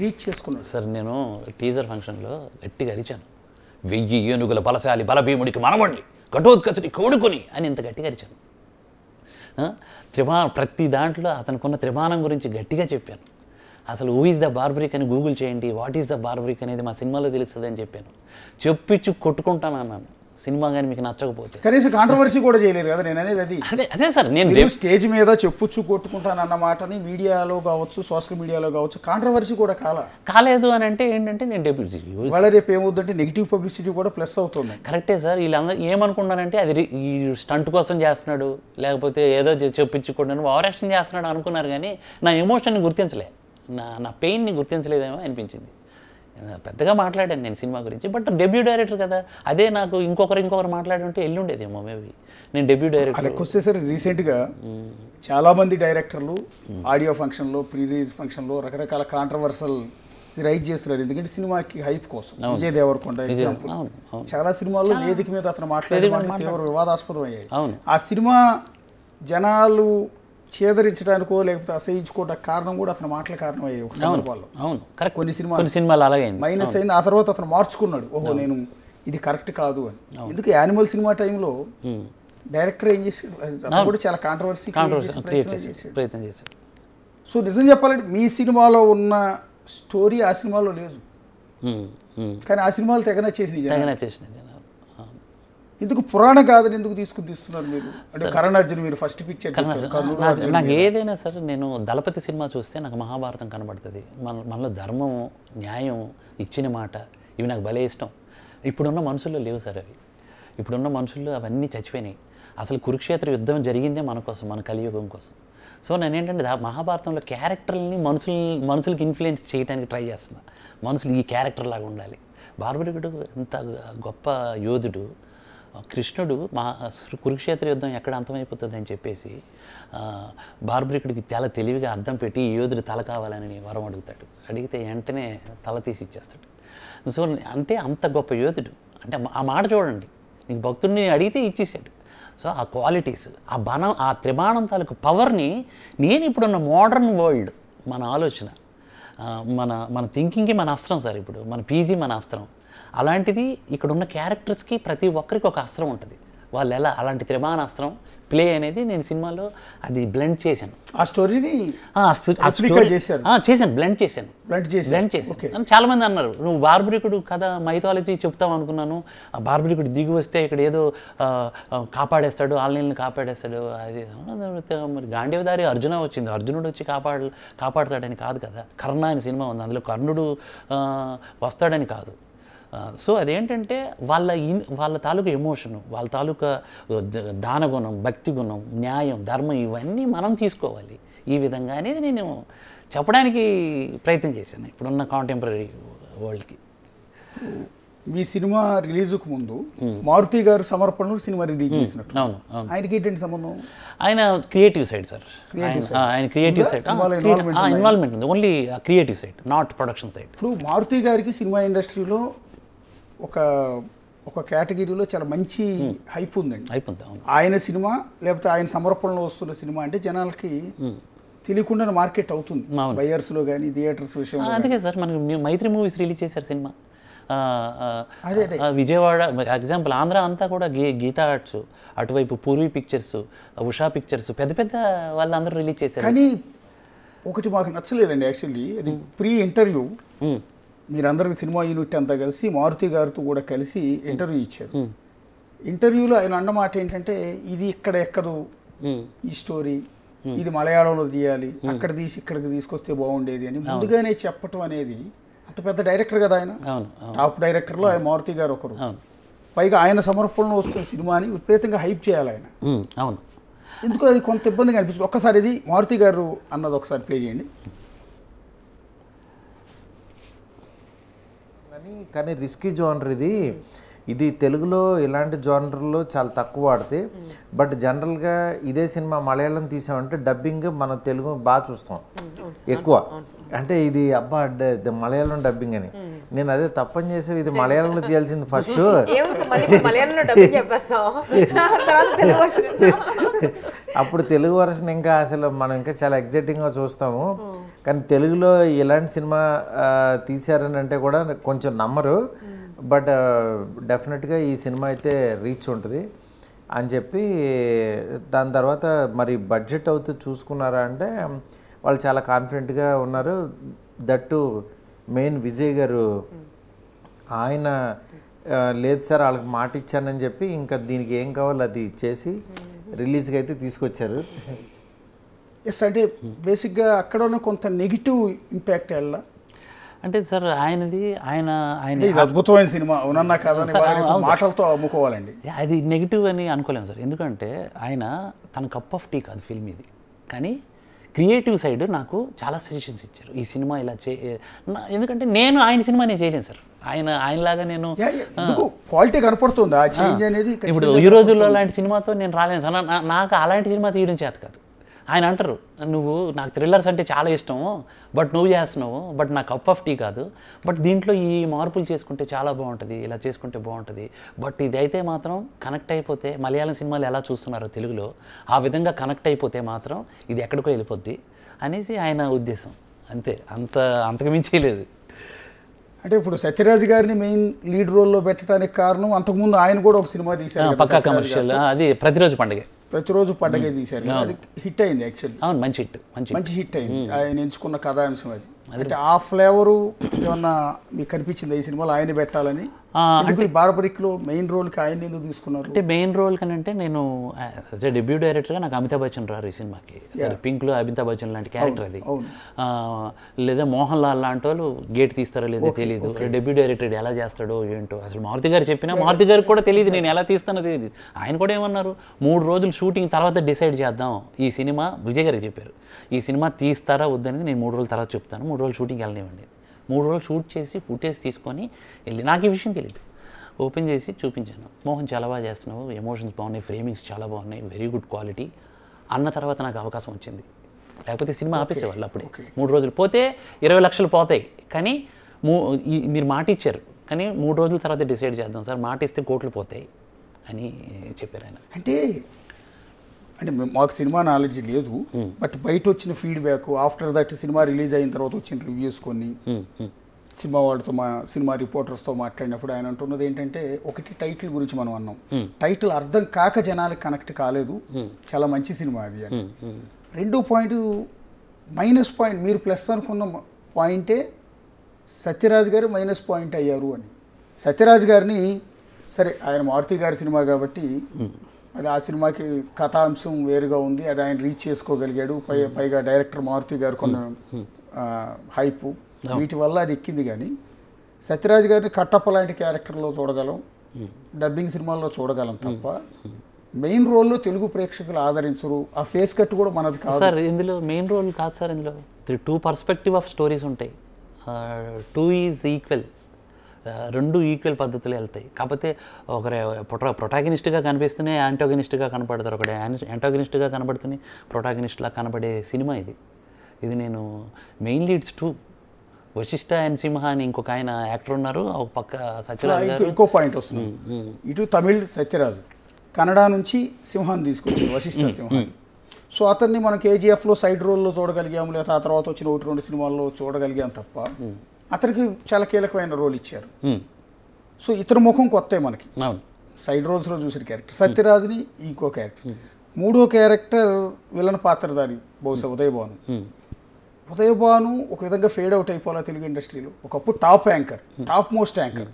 రీచ్ చేసుకున్నాడు. సార్ నేను టీజర్ ఫంక్షన్లో గట్టిగా అరిచాను, 1000 ఏనుగుల బలశాలి బలభీముడికి మనమండి ఘటోత్కచుడి కోడుకొని అని ఇంత గట్టిగా అరిచాను. ప్రతి దాంట్లో అతనుకున్న త్రిమానం గురించి గట్టిగా చెప్పాను. అసలు హూ ఈజ్ ద బార్బరిక్ అని గూగుల్ చేయండి, వాట్ ఈజ్ ద బార్బరిక్ అనేది మా సినిమాలో తెలుస్తుంది అని చెప్పాను. చెప్పించు కొట్టుకుంటాను అన్నాను. సినిమా కానీ మీకు నచ్చకపోతే కనీసం కాంట్రవర్సీ కూడా చేయలేరు కదా. నేను అనేది అదే అదే సార్. నేను స్టేజ్ మీద చెప్పుచ్చు కొట్టుకుంటాను అన్న మాటని మీడియాలో కావచ్చు, సోషల్ మీడియాలో కావచ్చు, కాంట్రవర్సీ కూడా కాలేదు అని అంటే ఏంటంటే నేను డెబ్యూటీ వాళ్ళ రేపు ఏమవుతుందంటే నెగిటివ్ పబ్లిసిటీ కూడా ప్లస్ అవుతుంది. కరెక్టే సార్. వీళ్ళందరూ ఏమనుకున్నారంటే అది ఈ స్టంట్ కోసం చేస్తున్నాడు, లేకపోతే ఏదో చెప్పించుకుంటాను, ఓవర్ యాక్షన్ చేస్తున్నాడు అనుకున్నారు. కానీ నా ఎమోషన్ని గుర్తించలే, నా పెయిన్ని గుర్తించలేదేమో అనిపించింది. పెద్దగా మాట్లాడాను నేను సినిమా గురించి. బట్ డెబ్యూ డైరెక్టర్ కదా, అదే నాకు ఇంకొకరు మాట్లాడుంటే ఎల్లుండేదేమో మేబీ. నేను డెబ్యూ డైరెక్టర్ వచ్చేసరి రీసెంట్గా చాలామంది డైరెక్టర్లు ఆడియో ఫంక్షన్లో, ప్రీ రిలీజ్ ఫంక్షన్లో రకరకాల కాంట్రవర్సల్ రైజ్ చేస్తున్నారు. ఎందుకంటే సినిమాకి హైప్ కోసం. విజయ్ దేవరకొండ ఎగ్జాంపుల్, చాలా సినిమాల్లో వేదిక మీద అతను మాట్లాడే తీవ్ర వివాదాస్పదం అయ్యాయి. ఆ సినిమా జనాలు చేదరించడానికో లేకపోతే అసహించుకోవడానికి కారణం కూడా అతను మాటల కారణం అయ్యాయి ఒక సందర్భాల్లో. కొన్ని సినిమాలు అలాగే మైనస్ అయింది. ఆ తర్వాత అతను మార్చుకున్నాడు, ఓహో నేను ఇది కరెక్ట్ కాదు అని. ఎందుకు యానిమల్ సినిమా టైంలో డైరెక్టర్ ఏం చేశాడు, అతను కూడా చాలా కాంట్రవర్సీ ప్రయత్నం చేశాడు. సో నిజం చెప్పాలంటే మీ సినిమాలో ఉన్న స్టోరీ ఆ సినిమాలో లేదు, కానీ ఆ సినిమాలు తెగ నచ్చేసినాయి. ఎందుకు పురాణ గాథను ఎందుకు తీస్తున్నారు మీరు? అంటే కరణ్ అర్జున్ మీరు ఫస్ట్ పిక్చర్ నాకు ఏదైనా సరే, నేను దళపతి సినిమా చూస్తే నాకు మహాభారతం కనబడుతుంది. మనలో ధర్మము, న్యాయం, ఇచ్చిన మాట, ఇవి నాకు భలే ఇష్టం. ఇప్పుడున్న మనుషుల్లో లేవు సార్ అవి. ఇప్పుడున్న మనుషుల్లో అవన్నీ చచ్చిపోయినాయి. అసలు కురుక్షేత్ర యుద్ధం జరిగిందే మన కోసం, మన కలియుగం కోసం. సో నేనేంటంటే మహాభారతంలో క్యారెక్టర్ని మనుషులకి ఇన్ఫ్లుయెన్స్ చేయడానికి ట్రై చేస్తున్నా. మనుషులు ఈ క్యారెక్టర్ లాగా ఉండాలి. బార్బరికుడు ఎంత గొప్ప యోధుడు. కృష్ణుడు కురుక్షేత్ర యుద్ధం ఎక్కడ అంతమైపోతుంది అని చెప్పేసి బార్బరికుడికి చాలా తెలివిగా అద్దం పెట్టి ఈ యోధుడు తల కావాలని వరం అడుగుతాడు. అడిగితే వెంటనే తల తీసి ఇచ్చేస్తాడు. సో అంటే అంత గొప్ప యోధుడు. అంటే ఆ మాట చూడండి, నీకు భక్తుడిని అడిగితే ఇచ్చేసాడు. సో ఆ క్వాలిటీస్, ఆ త్రిబాణం తాలూకు పవర్ని నేను ఇప్పుడున్న మోడర్న్ వరల్డ్, మన ఆలోచన, మన థింకింగ్కి మన అస్త్రం సార్. ఇప్పుడు మన పీజీ మన అస్త్రం. అలాంటిది ఇక్కడున్న క్యారెక్టర్స్కి ప్రతి ఒక్కరికి ఒక అస్త్రం ఉంటుంది. వాళ్ళు ఎలా అలాంటి త్రిబాణాస్త్రం ప్లే అనేది నేను సినిమాలో అది బ్లెండ్ చేశాను. ఆ స్టోరీని చేశాను, బ్లెండ్ చేశాను. చాలామంది అన్నారు, నువ్వు బార్బరికుడు కథ మైథాలజీ చెప్తావు అనుకున్నాను. ఆ బార్బరికుడు దిగి వస్తే ఇక్కడ ఏదో కాపాడేస్తాడు, ఆన్లైన్ని కాపాడేస్తాడు. అది మరి గాంధీవదారి అర్జున వచ్చింది, అర్జునుడు వచ్చి కాపాడతాడని కాదు కదా. కర్ణ అని సినిమా ఉంది, అందులో కర్ణుడు వస్తాడని కాదు. సో అదేంటంటే వాళ్ళ తాలూకా ఎమోషను, వాళ్ళ తాలూకా దానగుణం, భక్తి గుణం, న్యాయం, ధర్మం ఇవన్నీ మనం తీసుకోవాలి ఈ విధంగా అనేది నేను చెప్పడానికి ప్రయత్నం చేశాను ఇప్పుడున్న కాంటెంపరీ వరల్డ్కి. మీ సినిమా రిలీజ్కు ముందు మారుతి గారు సమర్పణలో సినిమా రిలీజ్ చేసినట్టు. అవును అవును. ఆయనకి ఏంటంటే సంబంధం? ఆయన క్రియేటివ్ సైడ్ సార్. ఆయన క్రియేటివ్ సైడ్ ఇన్వాల్వ్మెంట్ ఉంది. Only creative side, not production side. ఇప్పుడు మారుతి గారికి సినిమా ఇండస్ట్రీలో ఒక ఒక కేటగిరీలో చాలా మంచి హైప్ ఉందండి. అయిపోతుంది. అవును. ఆయన సినిమా లేకపోతే ఆయన సమర్పణలో వస్తున్న సినిమా అంటే జనాలకి తెలియకుండా మార్కెట్ అవుతుంది, బయర్స్లో కానీ థియేటర్స్ విషయంలో. అందుకే సార్ మనకి మైత్రి మూవీస్ రిలీజ్ చేశారు సినిమా. అదే విజయవాడ ఎగ్జాంపుల్, ఆంధ్ర అంతా కూడా గీతా ఆర్ట్స్, అటువైపు పూర్వీ పిక్చర్స్, ఉషా పిక్చర్స్, పెద్ద పెద్ద వాళ్ళందరూ రిలీజ్ చేశారు. కానీ ఒకటి మాకు నచ్చలేదండి యాక్చువల్లీ, అది ప్రీ ఇంటర్వ్యూ మీరందరూ సినిమా యూనిట్ అంతా కలిసి మారుతి గారితో కూడా కలిసి ఇంటర్వ్యూ ఇచ్చారు. ఇంటర్వ్యూలో ఆయన అన్నమాట ఏంటంటే, ఇది ఇక్కడ ఎక్కదు ఈ స్టోరీ, ఇది మలయాళంలో తీయాలి, అక్కడ తీసి ఇక్కడికి తీసుకొస్తే బాగుండేది అని ముందుగానే చెప్పటం అనేది. అంత పెద్ద డైరెక్టర్ కదా ఆయన, టాప్ డైరెక్టర్లో ఆయన మారుతి గారు ఒకరు. పైగా ఆయన సమర్పణలో వస్తున్న సినిమాని విపరీతంగా హైప్ చేయాలి ఆయన. అవును. ఎందుకు అది కొంత ఇబ్బందిగా అనిపిస్తుంది. ఒక్కసారి ఇది మారుతి గారు అన్నది ఒకసారి ప్లే చేయండి. కానీ రిస్కీ జోనర్ ఇది తెలుగులో ఇలాంటి జోనర్లో చాలా తక్కువ వాడితే. బట్ జనరల్గా ఇదే సినిమా మలయాళం తీసామంటే డబ్బింగ్ మన తెలుగు బాగా చూస్తాం ఎక్కువ. అంటే ఇది అబ్బా మలయాళం డబ్బింగ్ అని. నేను అదే తప్పని చేసే, ఇది మలయాళంలో తీయాల్సింది ఫస్ట్. అప్పుడు తెలుగు వర్షన్ ఇంకా అసలు మనం ఇంకా చాలా ఎగ్జైటింగ్గా చూస్తాము. కానీ తెలుగులో ఇలాంటి సినిమా తీశారని అంటే కూడా కొంచెం నమ్మరు. బట్ డెఫినెట్గా ఈ సినిమా అయితే రీచ్ ఉంటుంది అని చెప్పి. దాని తర్వాత మరి బడ్జెట్ అవుతూ చూసుకున్నారా అంటే వాళ్ళు చాలా కాన్ఫిడెంట్గా ఉన్నారు. దట్టు మెయిన్ విజయ్ గారు ఆయన లేదు సార్ వాళ్ళకి మాట ఇచ్చానని చెప్పి ఇంకా దీనికి ఏం కావాలో అది ఇచ్చేసి రిలీజ్కి అయితే తీసుకొచ్చారు. ఎస్, అంటే బేసిక్గా అక్కడ ఉన్న కొంత నెగిటివ్ ఇంపాక్ట్ వెళ్ళ అంటే సార్ ఆయనది ఆయన అద్భుతమైన సినిమా అవునన్నా కాదని మాటలతో అమ్ముకోవాలండి. అది నెగిటివ్ అని అనుకోలేము సార్. ఎందుకంటే ఆయన తన కప్ ఆఫ్ టీ కాదు ఫిల్మ్ ఇది. కానీ క్రియేటివ్ సైడ్ నాకు చాలా సజెషన్స్ ఇచ్చారు, ఈ సినిమా ఇలా ఎందుకంటే నేను ఆయన సినిమా నేను చేయలేను సార్. ఆయనలాగా నేను క్వాలిటీ కనపడుతుంది ఆ చేంజ్ అనేది. ఇప్పుడు ఈ రోజుల్లో అలాంటి సినిమాతో నేను రాలేను సార్. నాకు అలాంటి సినిమా తీయడం చేత కాదు. ఆయన అంటారు, నువ్వు నాకు థ్రిల్లర్స్ అంటే చాలా ఇష్టము, బట్ నువ్వు చేస్తున్నావు, బట్ నాకు కప్ ఆఫ్ టీ కాదు, బట్ దీంట్లో ఈ మార్పులు చేసుకుంటే చాలా బాగుంటుంది, ఇలా చేసుకుంటే బాగుంటుంది, బట్ ఇది అయితే మాత్రం కనెక్ట్ అయిపోతే మలయాళం సినిమాలు ఎలా చూస్తున్నారో తెలుగులో ఆ విధంగా కనెక్ట్ అయిపోతే మాత్రం ఇది ఎక్కడికో వెళ్ళిపోద్ది అనేసి ఆయన ఉద్దేశం. అంతే, అంతకు మించి లేదు. అంటే ఇప్పుడు సత్యరాజ్ గారిని మెయిన్ లీడ్ రోల్లో పెట్టడానికి కారణం, అంతకుముందు ఆయన కూడా ఒక సినిమా తీశారు పక్కా కమర్షియల్, అది ప్రతిరోజు పండుగ తీశారు. అది హిట్ అయింది యాక్చువల్లీ. అవును, మంచి హిట్ అయింది. ఆయన ఎంచుకున్న కథాంశం అది. అంటే ఆ ఫ్లేవరు ఏమన్నా మీకు కనిపించింది ఈ సినిమాలో ఆయన పెట్టాలని? ఎందుకు ఈ బార్బరిక్లో మెయిన్ రోల్కి ఆయన ఎందుకు తీసుకున్నారు? అంటే మెయిన్ రోల్ కనంటే నేను యాజ్ ఎ డెబ్యూ డైరెక్టర్గా నాకు అమితాబ్ బచ్చన్ రారు ఈ సినిమాకి. పింక్లో అమితాబ్ బచ్చన్ లాంటి క్యారెక్టర్ అది. లేదా మోహన్ లాల్ లాంటి వాళ్ళు గేట్ తీస్తారో లేదో తెలియదు. డెబ్యూ డైరెక్టర్ ఎలా చేస్తాడో ఏంటో అసలు మారుతి గారు చెప్పినా మారుతి గారికి కూడా తెలియదు నేను ఎలా తీస్తానో తెలియదు. ఆయన కూడా ఏమన్నారు, 3 రోజులు షూటింగ్ తర్వాత డిసైడ్ చేద్దాం ఈ సినిమా. విజయ్ గారికి చెప్పారు, ఈ సినిమా తీస్తారా వద్దని నేను 3 రోజుల తర్వాత చెప్తాను, 3 రోజులు షూటింగ్ వెళ్ళనివ్వండి. 3 రోజులు షూట్ చేసి ఫుటేజ్ తీసుకొని వెళ్ళి, నాకు ఈ విషయం తెలియదు, ఓపెన్ చేసి చూపించాను. మోహన్ చాలా బాగా చేస్తున్నావు, ఎమోషన్స్ బాగున్నాయి, ఫ్రేమింగ్స్ చాలా బాగున్నాయి, వెరీ గుడ్ క్వాలిటీ అన్న తర్వాత నాకు అవకాశం వచ్చింది. లేకపోతే సినిమా ఆపేసేవాళ్ళు అప్పుడే. 3 రోజులు పోతే 20 లక్షలు పోతాయి. కానీ మీరు మాట ఇచ్చారు, కానీ 3 రోజుల తర్వాత డిసైడ్ చేద్దాం సార్, మాట ఇస్తే కోట్లు పోతాయి అని చెప్పారు ఆయన. అంటే మాకు సినిమా నాలెడ్జ్ లేదు, బట్ బయట వచ్చిన feedback, after that cinema release అయిన తర్వాత వచ్చిన రివ్యూస్ కొన్ని, సినిమా వాళ్ళతో సినిమా రిపోర్టర్స్తో మాట్లాడినప్పుడు ఆయన అంటున్నది ఏంటంటే, ఒకటి టైటిల్ గురించి మనం అన్నాం, టైటిల్ అర్థం కాక జనాలకు కనెక్ట్ కాలేదు, చాలా మంచి సినిమా అది అని. 2 పాయింట్ మైనస్ పాయింట్, మీరు ప్లస్ అనుకున్న పాయింటే సత్యరాజ్ గారు మైనస్ పాయింట్ అయ్యారు అని. సత్యరాజ్ గారిని సరే, ఆయన మారుతి గారి సినిమా కాబట్టి అది, ఆ సినిమాకి కథాంశం వేరుగా ఉంది, అది ఆయన రీచ్ చేసుకోగలిగాడు. పైగా డైరెక్టర్ మారుతి గారు కొన్న హైపు, వీటి వల్ల అది ఎక్కింది. కానీ సత్యరాజ్ గారిని కట్టప్ప లాంటి క్యారెక్టర్లో చూడగలం, డబ్బింగ్ సినిమాల్లో చూడగలం తప్ప మెయిన్ రోల్లో తెలుగు ప్రేక్షకులు ఆదరించరు. ఆ ఫేస్ కట్ కూడా మనది కాదు సార్. ఇందులో మెయిన్ రోల్ కాదు సార్, ఇందులో 2 పర్స్పెక్టివ్ ఆఫ్ స్టోరీస్ ఉంటాయి. 2 ఈజ్ ఈక్వల్. రెండు ఈక్వల్ పద్ధతులు వెళ్తాయి. కాకపోతే ఒకరే ప్రొటాగనిస్ట్గా కనిపిస్తూనే యాంటాగనిస్ట్గా కనపడతారు, ఒకడే యాంటాగనిస్ట్గా కనపడుతూనే ప్రొటాగనిస్ట్లా కనపడే సినిమా ఇది. ఇది నేను మెయిన్ లీడ్స్ 2 వశిష్ఠ అండ్ సింహ అని ఇంకొక ఆయన యాక్టర్ ఉన్నారు, ఒక పక్క సత్యరాజ్ గారు. ఇంకో పాయింట్ వస్తుంది, ఇటు తమిళ్ సత్యరాజు, కన్నడ నుంచి సింహాన్ని తీసుకొచ్చారు వశిష్ఠ సింహాన్ని. సో అతన్ని మనం కేజీఎఫ్లో సైడ్ రోల్లో చూడగలిగాము, లేదా ఆ తర్వాత వచ్చిన 1-2 సినిమాల్లో చూడగలిగాం తప్ప అతనికి చాలా కీలకమైన రోల్ ఇచ్చారు. సో ఇతని ముఖం కొత్త మనకి సైడ్ రోల్స్లో చూసిన క్యారెక్టర్. సత్యరాజుని ఇంకో క్యారెక్టర్. మూడో క్యారెక్టర్ విలన్ పాత్రధారి బహుశా ఉదయభాను. ఉదయభాను ఒక విధంగా ఫేడ్ అవుట్ అయిపోవాలి తెలుగు ఇండస్ట్రీలో. ఒకప్పుడు top anchor, top most anchor.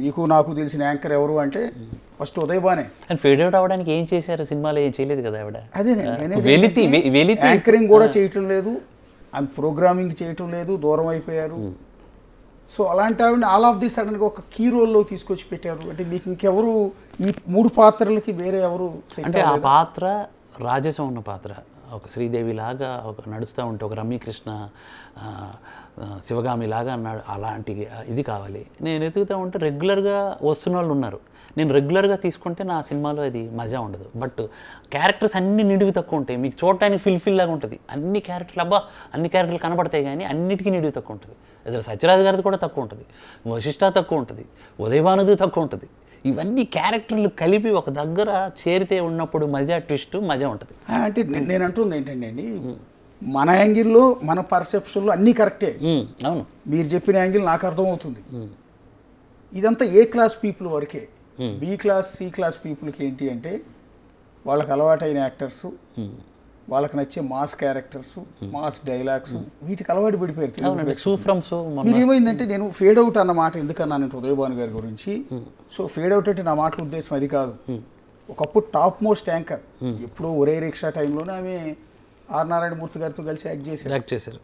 మీకు నాకు తెలిసిన యాంకర్ ఎవరు అంటే ఫస్ట్ ఉదయభానే. ఫేడ్ అవుట్ అవ్వడానికి ఏం చేశారు సినిమాలో? ఏం చేయలేదు కదా ఆవిడ. అదే యాంకరింగ్ కూడా చేయటం లేదు, ఆమె ప్రోగ్రామింగ్ చేయటం లేదు, దూరం అయిపోయారు. సో అలాంటి ఆవిడ ఆల్ ఆఫ్ ది సడన్గా ఒక కీ రోల్లో తీసుకొచ్చి పెట్టారు. అంటే మీకు ఇంకెవరు ఈ 3 పాత్రలకి వేరే ఎవరు? అంటే ఆ పాత్ర రాజసం ఉన్న పాత్ర, ఒక శ్రీదేవి లాగా ఒక నడుస్తూ ఉంటే, ఒక రమ్యకృష్ణ శివగామి లాగా అలాంటి ఇది కావాలి. నేను ఎదుగుతూ ఉంటే రెగ్యులర్గా వస్తున్న వాళ్ళు ఉన్నారు, నేను రెగ్యులర్గా తీసుకుంటే నా సినిమాలో అది మజా ఉండదు. బట్ క్యారెక్టర్స్ అన్ని నిడివి తక్కువ ఉంటాయి, మీకు చూడటానికి ఫిల్ లాగా ఉంటుంది. అన్ని క్యారెక్టర్లు కనబడతాయి కానీ అన్నిటికీ నిడివి తక్కువ ఉంటుంది. ఇద్దరు సత్యరాజ్ గారిది కూడా తక్కువ ఉంటుంది, వశిష్ఠ తక్కువ ఉంటుంది, ఉదయభానుది తక్కువ ఉంటుంది. ఇవన్నీ క్యారెక్టర్లు కలిపి ఒక దగ్గర చేరితే ఉన్నప్పుడు మజా ట్విస్ట్ మజా ఉంటుంది. అంటే నేను అంటుంది ఏంటంటే అండి, మన యాంగిల్లో మన పర్సెప్షన్లో అన్నీ కరెక్టే. అవును, మీరు చెప్పిన యాంగిల్ నాకు అర్థమవుతుంది. ఇదంతా ఏ క్లాస్ పీపుల్ వరకే. బి క్లాస్ సి క్లాస్ పీపుల్కి ఏంటి అంటే వాళ్ళకి అలవాటైన యాక్టర్స్, వాళ్ళకి నచ్చే మాస్ క్యారెక్టర్స్, మాస్ డైలాగ్స్, వీటికి అలవాటు పడిపోయారు. మీరు ఏమైందంటే, నేను ఫేడ్ అవుట్ అన్న మాట ఎందుకన్నా నేను ఉదయభాను గారి గురించి. సో ఫేడ్ అవుట్ అంటే నా మాటల ఉద్దేశం అది కాదు. ఒకప్పుడు టాప్ మోస్ట్ యాంకర్, ఎప్పుడో ఒరే రిక్షా టైంలోనే ఆమె ఆర్ నారాయణమూర్తి గారితో కలిసి యాక్ట్ చేశారు.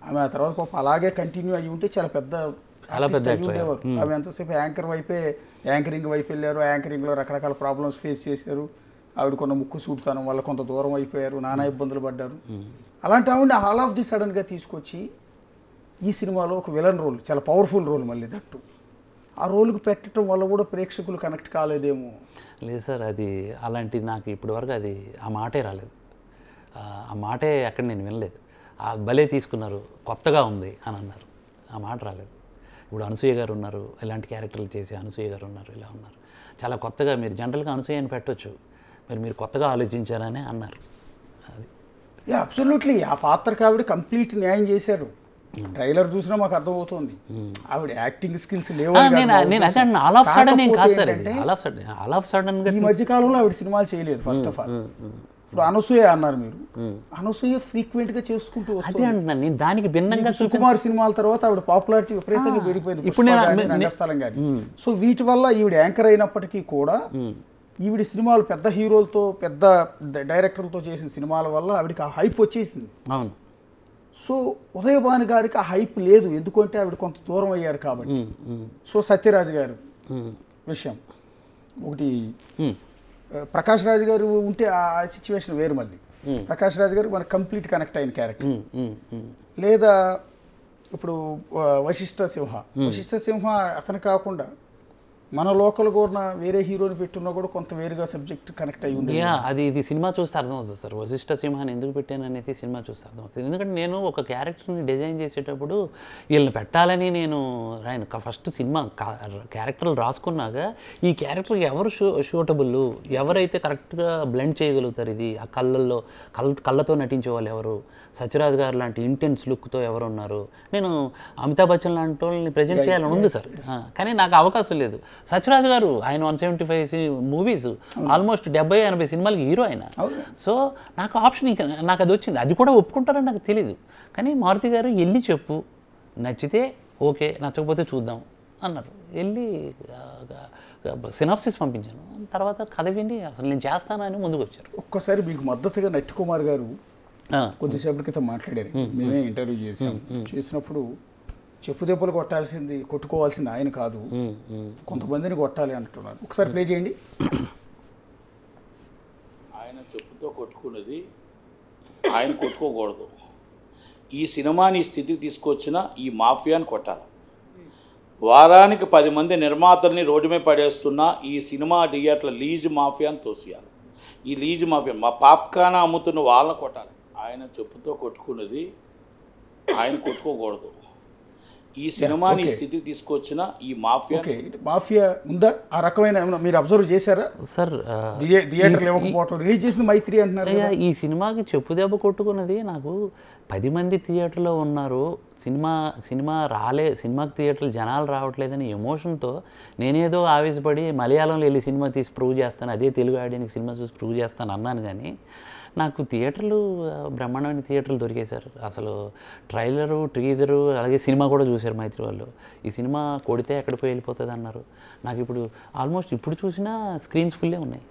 ఆమె ఆ తర్వాత పాప అలాగే కంటిన్యూ అయ్యి ఉంటే చాలా పెద్ద ఉండేవారు. ఆమె ఎంతసేపు యాంకరింగ్ వైపు వెళ్ళారు, యాంకరింగ్లో రకరకాల ప్రాబ్లమ్స్ ఫేస్ చేశారు. ఆవిడ కొన్న ముక్కు సూటుతానం వల్ల కొంత దూరం అయిపోయారు, నానా ఇబ్బందులు పడ్డారు. అలాంటి ఆవిడ ఆల్ ఆఫ్ ది సడన్గా తీసుకొచ్చి ఈ సినిమాలో ఒక విలన్ రోల్, చాలా పవర్ఫుల్ రోల్, మళ్ళీ దట్టు ఆ రోల్కి పెట్టడం వల్ల కూడా ప్రేక్షకులు కనెక్ట్ కాలేదేమో. లేదు సార్, అది అలాంటి నాకు ఇప్పటివరకు అది ఆ మాటే రాలేదు. ఆ మాటే అక్కడ నేను వినలేదు. ఆ భలే తీసుకున్నారు, కొత్తగా ఉంది అని అన్నారు, ఆ మాట రాలేదు. ఇప్పుడు అనసూయ గారు ఉన్నారు, ఇలాంటి క్యారెక్టర్లు చేసి అనసూయ గారు ఉన్నారు, ఇలా ఉన్నారు, చాలా కొత్తగా. మీరు జనరల్గా అనసూయని పెట్టవచ్చు, మీరు కొత్తగా ఆలోచించారని అన్నారు. అది అబ్సల్యూట్లీ ఆ పాత్రకి ఆవిడ కంప్లీట్ న్యాయం చేశారు. ట్రైలర్ చూసినా మాకు అర్థమవుతుంది ఆవిడ యాక్టింగ్ స్కిల్స్ లేవు. ఈ మధ్యకాలంలో ఆవిడ సినిమాలు చేయలేదు. ఫస్ట్ ఆఫ్ ఆల్ ఇప్పుడు అనసూయ అన్నారు మీరు, అనసూయ ఫ్రీక్వెంట్ గా చేసుకుంటూ వస్తుంది. దానికి భిన్నంగా సుకుమార్ సినిమాల తర్వాత ఆవిడ పాపులారిటీ విపరీతంగా పెరిగిపోయింది, రంగస్థలం కానీ. సో వీటి వల్ల ఈవిడ యాంకర్ అయినప్పటికీ కూడా ఈవిడ సినిమాలు పెద్ద హీరోలతో, పెద్ద డైరెక్టర్లతో చేసిన సినిమాల వల్ల ఆవిడకి ఆ హైప్ వచ్చేసింది. అవును. సో ఉదయభాను గారికి ఆ హైప్ లేదు, ఎందుకంటే ఆవిడ కొంత దూరం అయ్యారు కాబట్టి. సో సత్యరాజ్ గారు విషయం ఒకటి, ప్రకాష్ రాజ్ గారు ఉంటే ఆ సిచ్యువేషన్ వేరు. మళ్ళీ ప్రకాష్ రాజ్ గారు మనకు కంప్లీట్ కనెక్ట్ అయిన క్యారెక్టర్. లేదా ఇప్పుడు వశిష్ఠ సింహ అతను కాకుండా మన లోకల్ కూడా వేరే హీరోని పెట్టున్నా కూడా కొంత వేరుగా సబ్జెక్ట్ కనెక్ట్ అయ్యి ఉంది. అది ఇది సినిమా చూస్తే అర్థమవుతుంది సార్. వశిష్ఠ సింహాన్ని ఎందుకు పెట్టాను అనేది సినిమా చూస్తే అర్థమవుతుంది. ఎందుకంటే నేను ఒక క్యారెక్టర్ని డిజైన్ చేసేటప్పుడు వీళ్ళని పెట్టాలని నేను ఫస్ట్ సినిమా క్యారెక్టర్లు రాసుకున్నాక ఈ క్యారెక్టర్కి ఎవరు షూటబుల్, ఎవరైతే కరెక్ట్గా బ్లెండ్ చేయగలుగుతారు, ఇది ఆ కళ్ళతో నటించే వాళ్ళు ఎవరు, సత్యరాజ్ గారు లాంటి ఇంటెన్స్ లుక్తో ఎవరు ఉన్నారు, నేను అమితాబ్ బచ్చన్ లాంటి వాళ్ళని ప్రజెంట్ చేయాలని ఉంది సార్. కానీ నాకు అవకాశం లేదు. సత్యరాజ్ గారు ఆయన 175 మూవీస్, ఆల్మోస్ట్ 70-80 సినిమాలకి హీరో ఆయన. సో నాకు ఆప్షన్ ఇంకా నాకు అది వచ్చింది. అది కూడా ఒప్పుకుంటారని నాకు తెలీదు. కానీ మారుతి గారు వెళ్ళి చెప్పు, నచ్చితే ఓకే, నచ్చకపోతే చూద్దాం అన్నారు. వెళ్ళి సినాప్సిస్ పంపించాను. తర్వాత కథ విని అసలు నేను చేస్తానని ముందుకు వచ్చారు. ఒక్కసారి మీకు మద్దతుగా నట్టి కుమార్ గారు కొద్దిసేపటి క్రితం మాట్లాడారు, మేమే ఇంటర్వ్యూ చేసినప్పుడు చెప్పు దెబ్బలు కొట్టుకోవాల్సింది ఆయన కాదు, కొంతమందిని కొట్టాలి అంటున్నారు. ఒకసారి ప్లే చేయండి. ఆయన చెప్పుతో కొట్టుకున్నది ఆయన కొట్టుకోకూడదు. ఈ సినిమాని స్థితికి తీసుకొచ్చిన ఈ మాఫియాని కొట్టాలి. వారానికి 10 మంది నిర్మాతల్ని రోడ్డు మీద పడేస్తున్న ఈ సినిమా థియేటర్ల లీజ్ మాఫియాని తోసియాలి. ఈ లీజ్ మాఫియా మా పాప్కార్న్ అమ్ముతున్న వాళ్ళని కొట్టాలి. ఆయన చెప్పుతో కొట్టుకున్నది ఆయన కొట్టుకోకూడదు. ఈ సినిమాని ఈ స్థితికి తీసుకొచ్చిన ఈ మాఫియా మాఫియా ఉందా ఆ రకమైన మీరు అబ్జర్వ్ చేశారా సార్? థియేటర్లు ఇవ్వకపోవటం, రిలీజ్ చేసింది మైత్రి అంటున్నారు. ఈ సినిమాకి చెప్పు దెబ్బ కొట్టుకున్నది నాకు 10 మంది థియేటర్లో ఉన్నారు, సినిమాకి థియేటర్లు జనాలు రావట్లేదని ఎమోషన్తో నేనేదో ఆవేశపడి మలయాళంలో వెళ్ళి సినిమా తీసి ప్రూవ్ చేస్తాను, అదే తెలుగు ఆడియన్కి సినిమా చూసి ప్రూవ్ చేస్తాను అన్నాను. కానీ నాకు థియేటర్లు బ్రహ్మాండమైన థియేటర్లు దొరికేశారు. అసలు ట్రైలరు, టీజరు, అలాగే సినిమా కూడా చూశారు మైత్రి వాళ్ళు. ఈ సినిమా కొడితే ఎక్కడ పోయి వెళ్ళిపోతుంది అన్నారు. నాకు ఇప్పుడు ఆల్మోస్ట్ ఇప్పుడు చూసినా స్క్రీన్స్ ఫుల్లే ఉన్నాయి,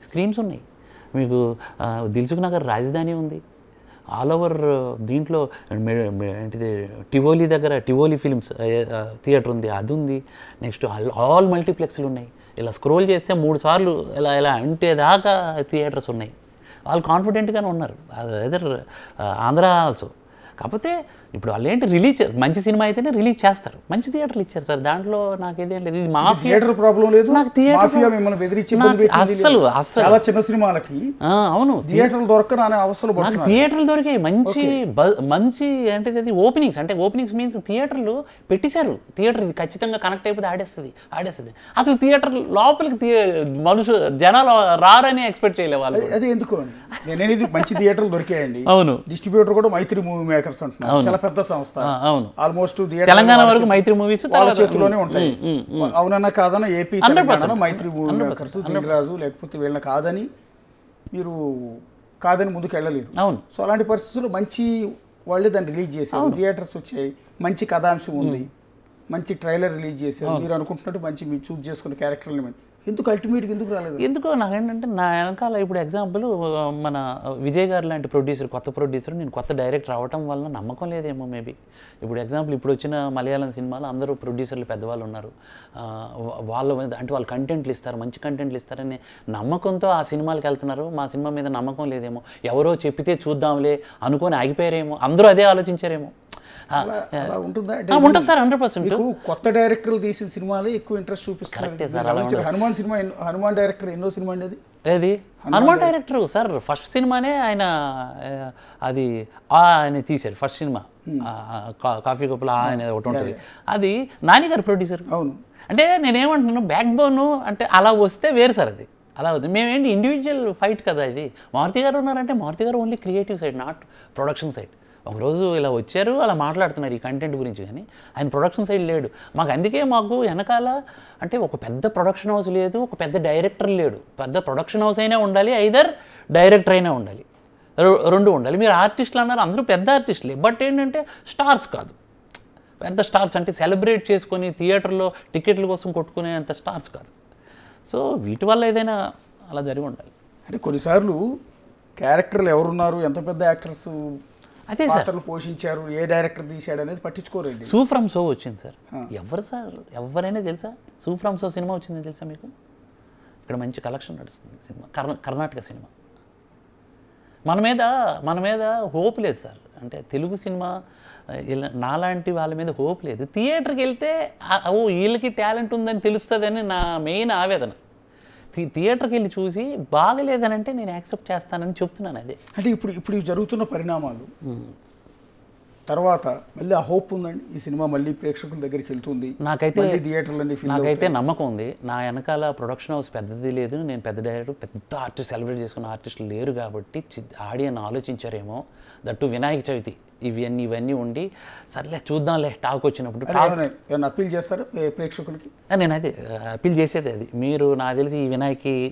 స్క్రీన్స్ ఉన్నాయి. మీకు దిల్సుఖ్ నగర్ రాజధాని ఉంది, ఆల్ ఓవర్ దీంట్లో ఏంటిది టివోలీ దగ్గర టివోలీ ఫిల్మ్స్ థియేటర్ ఉంది, అది ఉంది. నెక్స్ట్ ఆల్ మల్టీప్లెక్స్లు ఉన్నాయి. ఇలా స్క్రోల్ చేస్తే 3 సార్లు ఇలా అంటే దాకా థియేటర్స్ ఉన్నాయి. వాళ్ళు కాన్ఫిడెంట్గానే ఉన్నారు. Other Andhra also. కాకపోతే ఇప్పుడు వాళ్ళు ఏంటి మంచి సినిమా అయితేనే రిలీజ్ చేస్తారు. మంచి థియేటర్లు ఇచ్చారు సార్, దాంట్లో నాకేదేం లేదు. ఇది మా థియేటర్ ప్రాబ్లం లేదు, మాఫియా మిమ్మల్ని బెదిరించి అస్సలు చాలా చిన్న సినిమాలకి అవును థియేటర్లు దొరకని అవస్థలు పడుతున్నారు. థియేటర్లు దొరికాయి, మంచి అంటే అది ఓపెనింగ్స్ మీన్స్ థియేటర్లు పెట్టేశారు. థియేటర్ ఇది ఖచ్చితంగా కనెక్ట్ అయిపోతే ఆడేస్తుంది. అసలు థియేటర్ లోపలికి జనాలు రారని ఎక్స్పెక్ట్ చేయలే వాళ్ళు. అది ఎందుకు నేను ఇది మంచి థియేటర్లు దొరికాయండి. అవును, డిస్ట్రిబ్యూటర్ కూడా మైత్రి మూవీ మేకర్స్ అంటున్నారు, చాలా పెద్ద సంస్థ. అవును, ఆల్మోస్ట్ తెలంగాణ వరకు మైత్రి మూవీస్ వాళ్ళ చేతిలోనే ఉంటాయి. అవునన్నా కాదన్నా ఏపీ తెలంగాణ మైత్రి మూవీ మేకర్స్ దిల్రాజు లేకపోతే వీళ్ళని కాదని మీరు కాదని ముందుకు వెళ్ళలేరు. అవును, సో అలాంటి పరిస్థితుల్లో మంచి వాళ్ళే దాన్ని రిలీజ్ చేశారు. థియేటర్స్ వచ్చాయి, మంచి కథాంశం ఉంది, మంచి ట్రైలర్ రిలీజ్ చేశారు. మీరు అనుకుంటున్నట్టు మంచి మీరు చూస్ చేసుకున్న క్యారెక్టర్ని ఎందుకు అల్టిమేట్గా ఎందుకు రాలేదు? ఎందుకో నాకేంటంటే నా వెనకాల ఇప్పుడు ఎగ్జాంపుల్ మన విజయ్ గారు లాంటి ప్రొడ్యూసర్, కొత్త ప్రొడ్యూసర్, నేను కొత్త డైరెక్టర్ రావటం వల్ల నమ్మకం లేదేమో మేబీ. ఇప్పుడు ఎగ్జాంపుల్ ఇప్పుడు వచ్చిన మలయాళం సినిమాలో అందరూ ప్రొడ్యూసర్లు పెద్దవాళ్ళు ఉన్నారు. వాళ్ళు కంటెంట్లు ఇస్తారు, మంచి కంటెంట్లు ఇస్తారని నమ్మకంతో ఆ సినిమాలకు వెళ్తున్నారు. మా సినిమా మీద నమ్మకం లేదేమో, ఎవరో చెప్పితే చూద్దాంలే అనుకొని ఆగిపోయారేమో, అందరూ అదే ఆలోచించారేమో. ఉంటుంది సార్ 100%. కొత్త డైరెక్టర్లు తీసిన సినిమాలే ఎక్కువ ఇంట్రెస్ట్ చూపిస్తారు. హనుమాన్ డైరెక్టర్ ఎన్నో సినిమా అండి ఏది హనుమాన్ డైరెక్టర్ సార్ ఫస్ట్ సినిమానే ఆయన తీశారు. ఫస్ట్ సినిమా కాఫీ కప్పులు ఆయన ఒకటి ఉంటుంది, అది నాని గారు ప్రొడ్యూసర్. అవును, అంటే నేనేమంటున్నాను బ్యాక్ బోన్ అంటే అలా వస్తే వేరు సార్, అది అలా అవుతుంది. మేమేంటి ఇండివిజువల్ ఫైట్ కదా ఇది. మారుతి గారు ఉన్నారంటే మారుతి గారు only creative side, not production side. ఒకరోజు ఇలా వచ్చారు, అలా మాట్లాడుతున్నారు ఈ కంటెంట్ గురించి, కానీ ఆయన ప్రొడక్షన్ సైడ్ లేడు. అందుకే మాకు వెనకాల అంటే ఒక పెద్ద ప్రొడక్షన్ హౌస్ లేదు, ఒక పెద్ద డైరెక్టర్ లేడు. పెద్ద ప్రొడక్షన్ హౌస్ అయినా ఉండాలి, ఐదర్ డైరెక్టర్ అయినా ఉండాలి, రెండు ఉండాలి. మీరు ఆర్టిస్టులు అన్నారు, అందరూ పెద్ద ఆర్టిస్టులే, బట్ ఏంటంటే స్టార్స్ కాదు. పెద్ద స్టార్స్ అంటే సెలబ్రేట్ చేసుకొని థియేటర్లో టికెట్ల కోసం కొట్టుకునే అంత స్టార్స్ కాదు. సో వీటి వల్ల ఏదైనా అలా జరిగి ఉండాలి. అంటే కొన్నిసార్లు క్యారెక్టర్లు ఎవరున్నారు, ఎంత పెద్ద యాక్టర్స్ అదే పాత్రలు పోషించారు, ఏ డైరెక్టర్ తీశాడు అనేది పట్టించుకోరండి. సూ ఫ్రమ్ సో వచ్చింది సార్, ఎవరు సార్ ఎవరైనా తెలుసా? సూ ఫ్రమ్ సో సినిమా వచ్చిందని తెలుసా మీకు? ఇక్కడ మంచి కలెక్షన్ నడుస్తుంది సినిమా, కర్ణాటక సినిమా. మన మీద హోప్ లేదు సార్. అంటే తెలుగు సినిమా నాలాంటి వాళ్ళ మీద హోప్ లేదు. థియేటర్కి వెళ్తే వీళ్ళకి టాలెంట్ ఉందని తెలుస్తుందని నా మెయిన్ ఆవేదన. థియేటర్కి వెళ్ళి చూసి బాగలేదని అంటే నేను యాక్సెప్ట్ చేస్తానని చెప్తున్నాను. అదే అంటే ఇప్పుడు జరుగుతున్న పరిణామాలు తర్వాత మళ్ళీ ఆ హోప్ ఉందండి, ఈ సినిమా మళ్ళీ ప్రేక్షకుల దగ్గరికి వెళ్తుంది, నాకైతే నమ్మకం ఉంది. నా వెనకాల ప్రొడక్షన్ హౌస్ పెద్దది లేదు, నేను పెద్ద డైరెక్టర్, పెద్ద ఆర్టిస్ట్, సెలబ్రేట్ చేసుకున్న ఆర్టిస్టులు లేరు కాబట్టి ఆడియన్ ఆలోచించారేమో. దట్టు వినాయక చవితి ఇవన్నీ ఉండి సర్లే చూద్దాంలే టాక్ వచ్చినప్పుడు అప్పీల్ చేస్తారు ప్రేక్షకులకి. నేను అదే అప్పీల్ చేసేది అది. మీరు నాకు తెలిసి ఈ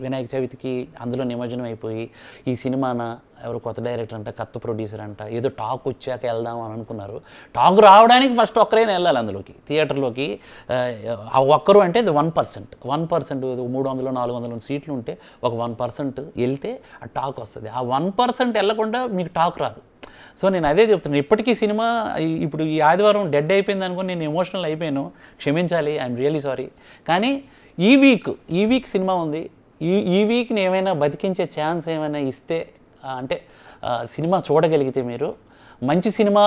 వినాయక చవితికి అందులో నిమజ్జనం అయిపోయి ఈ సినిమాన ఎవరు కొత్త డైరెక్టర్ అంట, కొత్త ప్రొడ్యూసర్ అంట, ఏదో టాక్ వచ్చాక వెళ్దాం అని అనుకున్నారు. టాక్ రావడానికి ఫస్ట్ ఒక్కరైనా వెళ్ళాలి అందులోకి, థియేటర్లోకి. ఆ ఒక్కరు అంటే అది 1%. 300-400 సీట్లు ఉంటే ఒక 1% వెళ్తే ఆ టాక్ వస్తుంది. ఆ 1% వెళ్ళకుండా మీకు టాక్ రాదు. సో నేను అదే చెప్తున్నాను. ఇప్పటికీ సినిమా ఇప్పుడు ఈ ఆదివారం డెడ్ అయిపోయింది అనుకుని నేను ఎమోషనల్ అయిపోయాను, క్షమించాలి, ఐఎమ్ రియలీ సారీ. కానీ ఈ వీక్ సినిమా ఉంది. ఈ వీక్ని ఏమైనా బతికించే ఛాన్స్ ఏమైనా ఇస్తే, అంటే సినిమా చూడగలిగితే మీరు మంచి సినిమా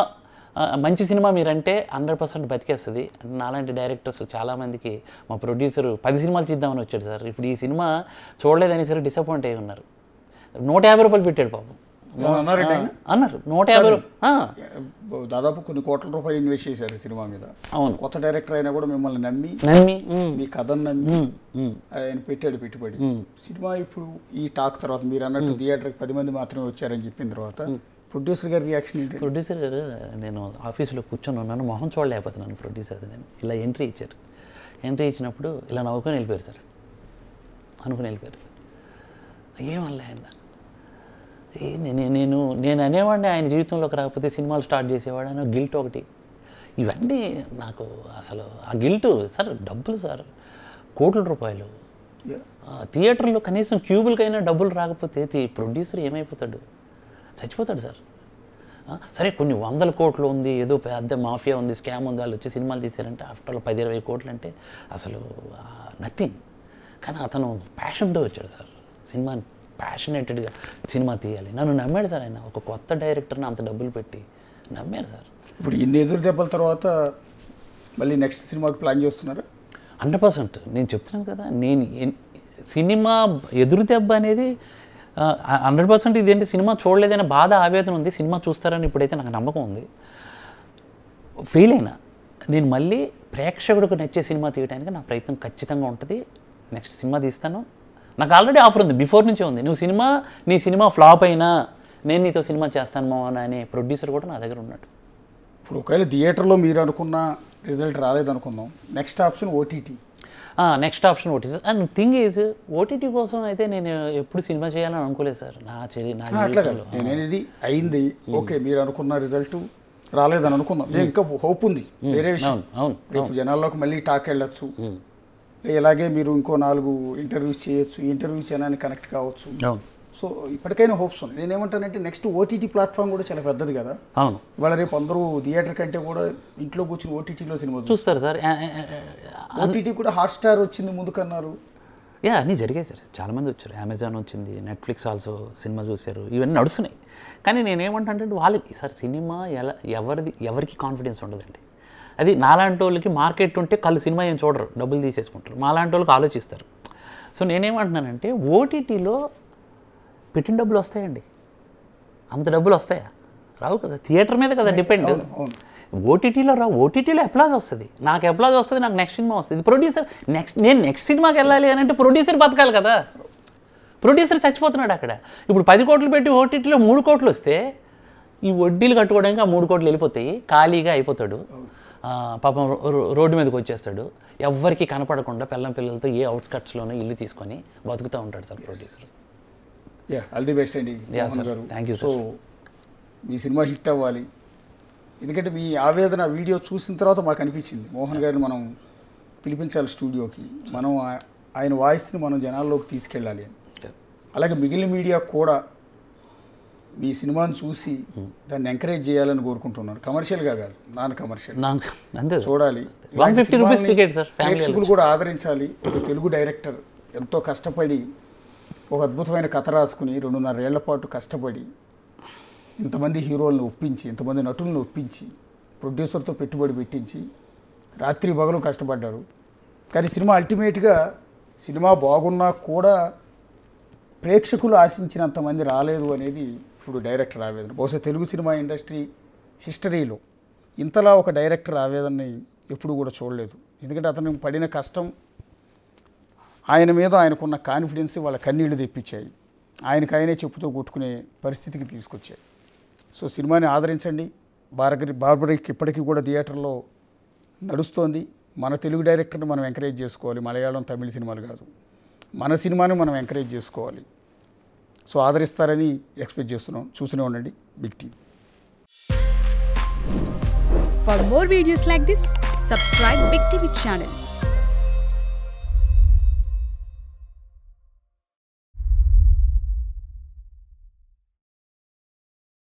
మంచి సినిమా మీరంటే 100% బతికేస్తుంది. అంటే నాలాంటి డైరెక్టర్స్ చాలామందికి మా ప్రొడ్యూసర్ 10 సినిమాలు చేద్దామని వచ్చాడు సార్. ఇప్పుడు ఈ సినిమా చూడలేదని సరే డిసప్పాయింట్ అయి ఉన్నారు. 150 రూపాయలు పెట్టాడు పాపం. అన్నారండి ఆయన అన్నారు 150 దాదాపు కొన్ని కోట్ల రూపాయలు ఇన్వెస్ట్ చేశారు సినిమా మీద. అవును. కొత్త డైరెక్టర్ అయినా కూడా మిమ్మల్ని నమ్మి మీ కథను నమ్మి ఆయన పెట్టాడు పెట్టుబడి. సినిమా ఇప్పుడు ఈ టాక్ తర్వాత మీరు అన్నట్టు థియేటర్కి 10 మంది మాత్రమే వచ్చారని చెప్పిన తర్వాత ప్రొడ్యూసర్ గారి రియాక్షన్ ఏంటి? ప్రొడ్యూసర్ గారు నేను ఆఫీసులో కూర్చొని ఉన్నాను, మొహం చూడలేకపోతున్నాను. ప్రొడ్యూసర్ నేను ఇలా ఎంట్రీ ఇచ్చారు. ఎంట్రీ ఇచ్చినప్పుడు ఇలా నవ్వుకొని వెళ్ళిపోయారు సార్, అనుకుని వెళ్ళిపోయారు. ఏమనలే ఆయన. నేను అనేవాడిని ఆయన జీవితంలోకి రాకపోతే సినిమాలు స్టార్ట్ చేసేవాడు అని గిల్ట్ ఒకటి. ఇవన్నీ నాకు అసలు ఆ గిల్ట్ సార్. డబ్బులు సార్, కోట్ల రూపాయలు. థియేటర్లో కనీసం క్యూబులకైనా డబ్బులు రాకపోతే ప్రొడ్యూసర్ ఏమైపోతాడు? చచ్చిపోతాడు సార్. సరే కొన్ని 100 కోట్లు ఉంది, ఏదో పెద్ద మాఫియా ఉంది, స్కామ్ ఉంది, వాళ్ళు వచ్చి సినిమాలు తీశారంటే ఆఫ్టర్ 10-20 కోట్లు అంటే అసలు నథింగ్. కానీ అతను ప్యాషన్తో వచ్చాడు సార్, సినిమాని ప్యాషనేటెడ్గా సినిమా తీయాలి. నన్ను నమ్మాడు సార్ ఆయన. ఒక కొత్త డైరెక్టర్ని అంత డబ్బులు పెట్టి నమ్మారు సార్. ఇప్పుడు ఇన్ని ఎదురు దెబ్బల తర్వాత మళ్ళీ నెక్స్ట్ సినిమాకి ప్లాన్ చేస్తున్నారా? 100%. నేను చెప్తున్నాను కదా, నేను సినిమా ఎదురు దెబ్బ అనేది 100%. ఇదేంటి సినిమా చూడలేదనే బాధ, ఆవేదన ఉంది. సినిమా చూస్తారని ఇప్పుడైతే నాకు నమ్మకం ఉంది. ఫెయిల్ అయినా నేను మళ్ళీ ప్రేక్షకుడికి నచ్చే సినిమా తీయడానికి నా ప్రయత్నం ఖచ్చితంగా ఉంటుంది. నెక్స్ట్ సినిమా తీస్తాను. నాకు ఆల్రెడీ ఆఫర్ ఉంది, బిఫోర్ నుంచే ఉంది. నీ సినిమా ఫ్లాప్ అయినా నేను నీతో సినిమా చేస్తాను మోహన్ అనే ప్రొడ్యూసర్ కూడా నా దగ్గర ఉన్నాడు. ఇప్పుడు ఒకవేళ థియేటర్లో మీరు అనుకున్న రిజల్ట్ రాలేదనుకుందాం, next option OTT. Next option OTT. And thing is OTT కోసం అయితే నేను ఎప్పుడు సినిమా చేయాలని అనుకోలేదు సార్. అట్లా కాదు, నేనేది అయింది ఓకే, మీరు అనుకున్న రిజల్ట్ రాలేదని అనుకుందాం, ఇంకా హోప్ ఉంది, వేరే విషయం. రేపు జనాల్లోకి మళ్ళీ టాక్ వెళ్ళొచ్చు, ఇలాగే మీరు ఇంకో 4 ఇంటర్వ్యూస్ చేయొచ్చు, ఈ ఇంటర్వ్యూస్ జనాన్ని కనెక్ట్ కావచ్చు. సో ఇప్పటికైనా హోప్స్ ఉన్నాయి. నేనేమంటానంటే నెక్స్ట్ ఓటీటీ ప్లాట్ఫామ్ కూడా చాలా పెద్దది కదా. అవును. ఇవాళ రేపు అందరూ థియేటర్ కంటే కూడా ఇంట్లో కూర్చొని ఓటీటీలో సినిమా చూస్తారు సార్. ఓటీటీ కూడా హాట్స్టార్ వచ్చింది ముందుకన్నారు. అన్నీ జరిగాయి సార్, చాలామంది వచ్చారు. అమెజాన్ వచ్చింది, నెట్ఫ్లిక్స్ ఆల్సో సినిమా చూశారు, ఇవన్నీ నడుస్తున్నాయి. కానీ నేనేమంటానంటే వాళ్ళకి సార్ సినిమా ఎవరికి కాన్ఫిడెన్స్ ఉండదండి. అది నాలాంటి వాళ్ళకి మార్కెట్ ఉంటే సినిమా ఏం చూడరు, డబ్బులు తీసేసుకుంటారు. మాలాంటి వాళ్ళకి ఆలోచిస్తారు. సో నేనేమంటున్నానంటే ఓటీటీలో పెట్టిన డబ్బులు వస్తాయండి. అంత డబ్బులు వస్తాయా? రావు కదా. థియేటర్ మీద కదా డిపెండ్. ఓటీటీలో రావు. ఓటీటీలో అప్లాజ్ వస్తుంది, నాకు అప్లాజ్ వస్తుంది, నాకు నెక్స్ట్ సినిమా వస్తుంది. ప్రొడ్యూసర్ నేను నెక్స్ట్ సినిమాకి వెళ్ళాలి అని అంటే ప్రొడ్యూసర్ బతకాలి కదా. ప్రొడ్యూసర్ చచ్చిపోతున్నాడు అక్కడ. ఇప్పుడు 10 కోట్లు పెట్టి ఓటీటీలో 3 కోట్లు వస్తే ఈ వడ్డీలు కట్టుకోవడానికి ఆ 3 కోట్లు వెళ్ళిపోతాయి, ఖాళీగా అయిపోతాడు. పాపం రోడ్డు మీదకి వచ్చేస్తాడు, ఎవ్వరికి కనపడకుండా పిల్లలతో ఏ అవుట్స్కట్స్లోనూ ఇల్లు తీసుకొని బతుకుతూ ఉంటాడు sir producer. All the best అండి మోహన్ గారు. Thank you. So me cinema hit అవ్వాలి. ఎందుకంటే మీ ఆవేదన వీడియో చూసిన తర్వాత మాకు అనిపించింది మోహన్ గారిని మనం పిలిపించాలి స్టూడియోకి, మనం ఆయన వాయిస్ని మనం జనాల్లోకి తీసుకెళ్ళాలి అని. అలాగే మిగిలిన మీడియా కూడా మీ సినిమాని చూసి దాన్ని ఎంకరేజ్ చేయాలని కోరుకుంటున్నాను. కమర్షియల్గా కాదు, నాన్ కమర్షియల్ చూడాలి. 150 రూపీస్ టికెట్ సార్. ప్రేక్షకులు కూడా ఆదరించాలి. ఒక తెలుగు డైరెక్టర్ ఎంతో కష్టపడి ఒక అద్భుతమైన కథ రాసుకుని 2.5 ఏళ్ల పాటు కష్టపడి ఇంతమంది హీరోలను ఒప్పించి, ఇంతమంది నటులను ఒప్పించి, ప్రొడ్యూసర్తో పెట్టుబడి పెట్టించి రాత్రి పగలు కష్టపడ్డారు. కానీ సినిమా అల్టిమేట్గా సినిమా బాగున్నా కూడా ప్రేక్షకులు ఆశించినంతమంది రాలేదు అనేది ఇప్పుడు డైరెక్టర్ ఆవేదన. బహుశా తెలుగు సినిమా ఇండస్ట్రీ హిస్టరీలో ఇంతలా ఒక డైరెక్టర్ ఆవేదనని ఎప్పుడు కూడా చూడలేదు. ఎందుకంటే అతను పడిన కష్టం, ఆయన మీద ఆయనకున్న కాన్ఫిడెన్స్ వాళ్ళ కన్నీళ్లు తెప్పించాయి, ఆయనకైనా చెప్పుతో కొట్టుకునే పరిస్థితికి తీసుకొచ్చాయి. సో సినిమాని ఆదరించండి. బార్బరిక్ ఇప్పటికీ కూడా థియేటర్లో నడుస్తోంది. మన తెలుగు డైరెక్టర్ని మనం ఎంకరేజ్ చేసుకోవాలి. మలయాళం, తమిళ సినిమాలు కాదు, మన సినిమాని మనం ఎంకరేజ్ చేసుకోవాలి. సో ఆదరిస్తారని ఎక్స్పెక్ట్ చేస్తున్నాం. చూస్తూనే ఉండండి Big TV. For more videos like this, subscribe Big TV channel.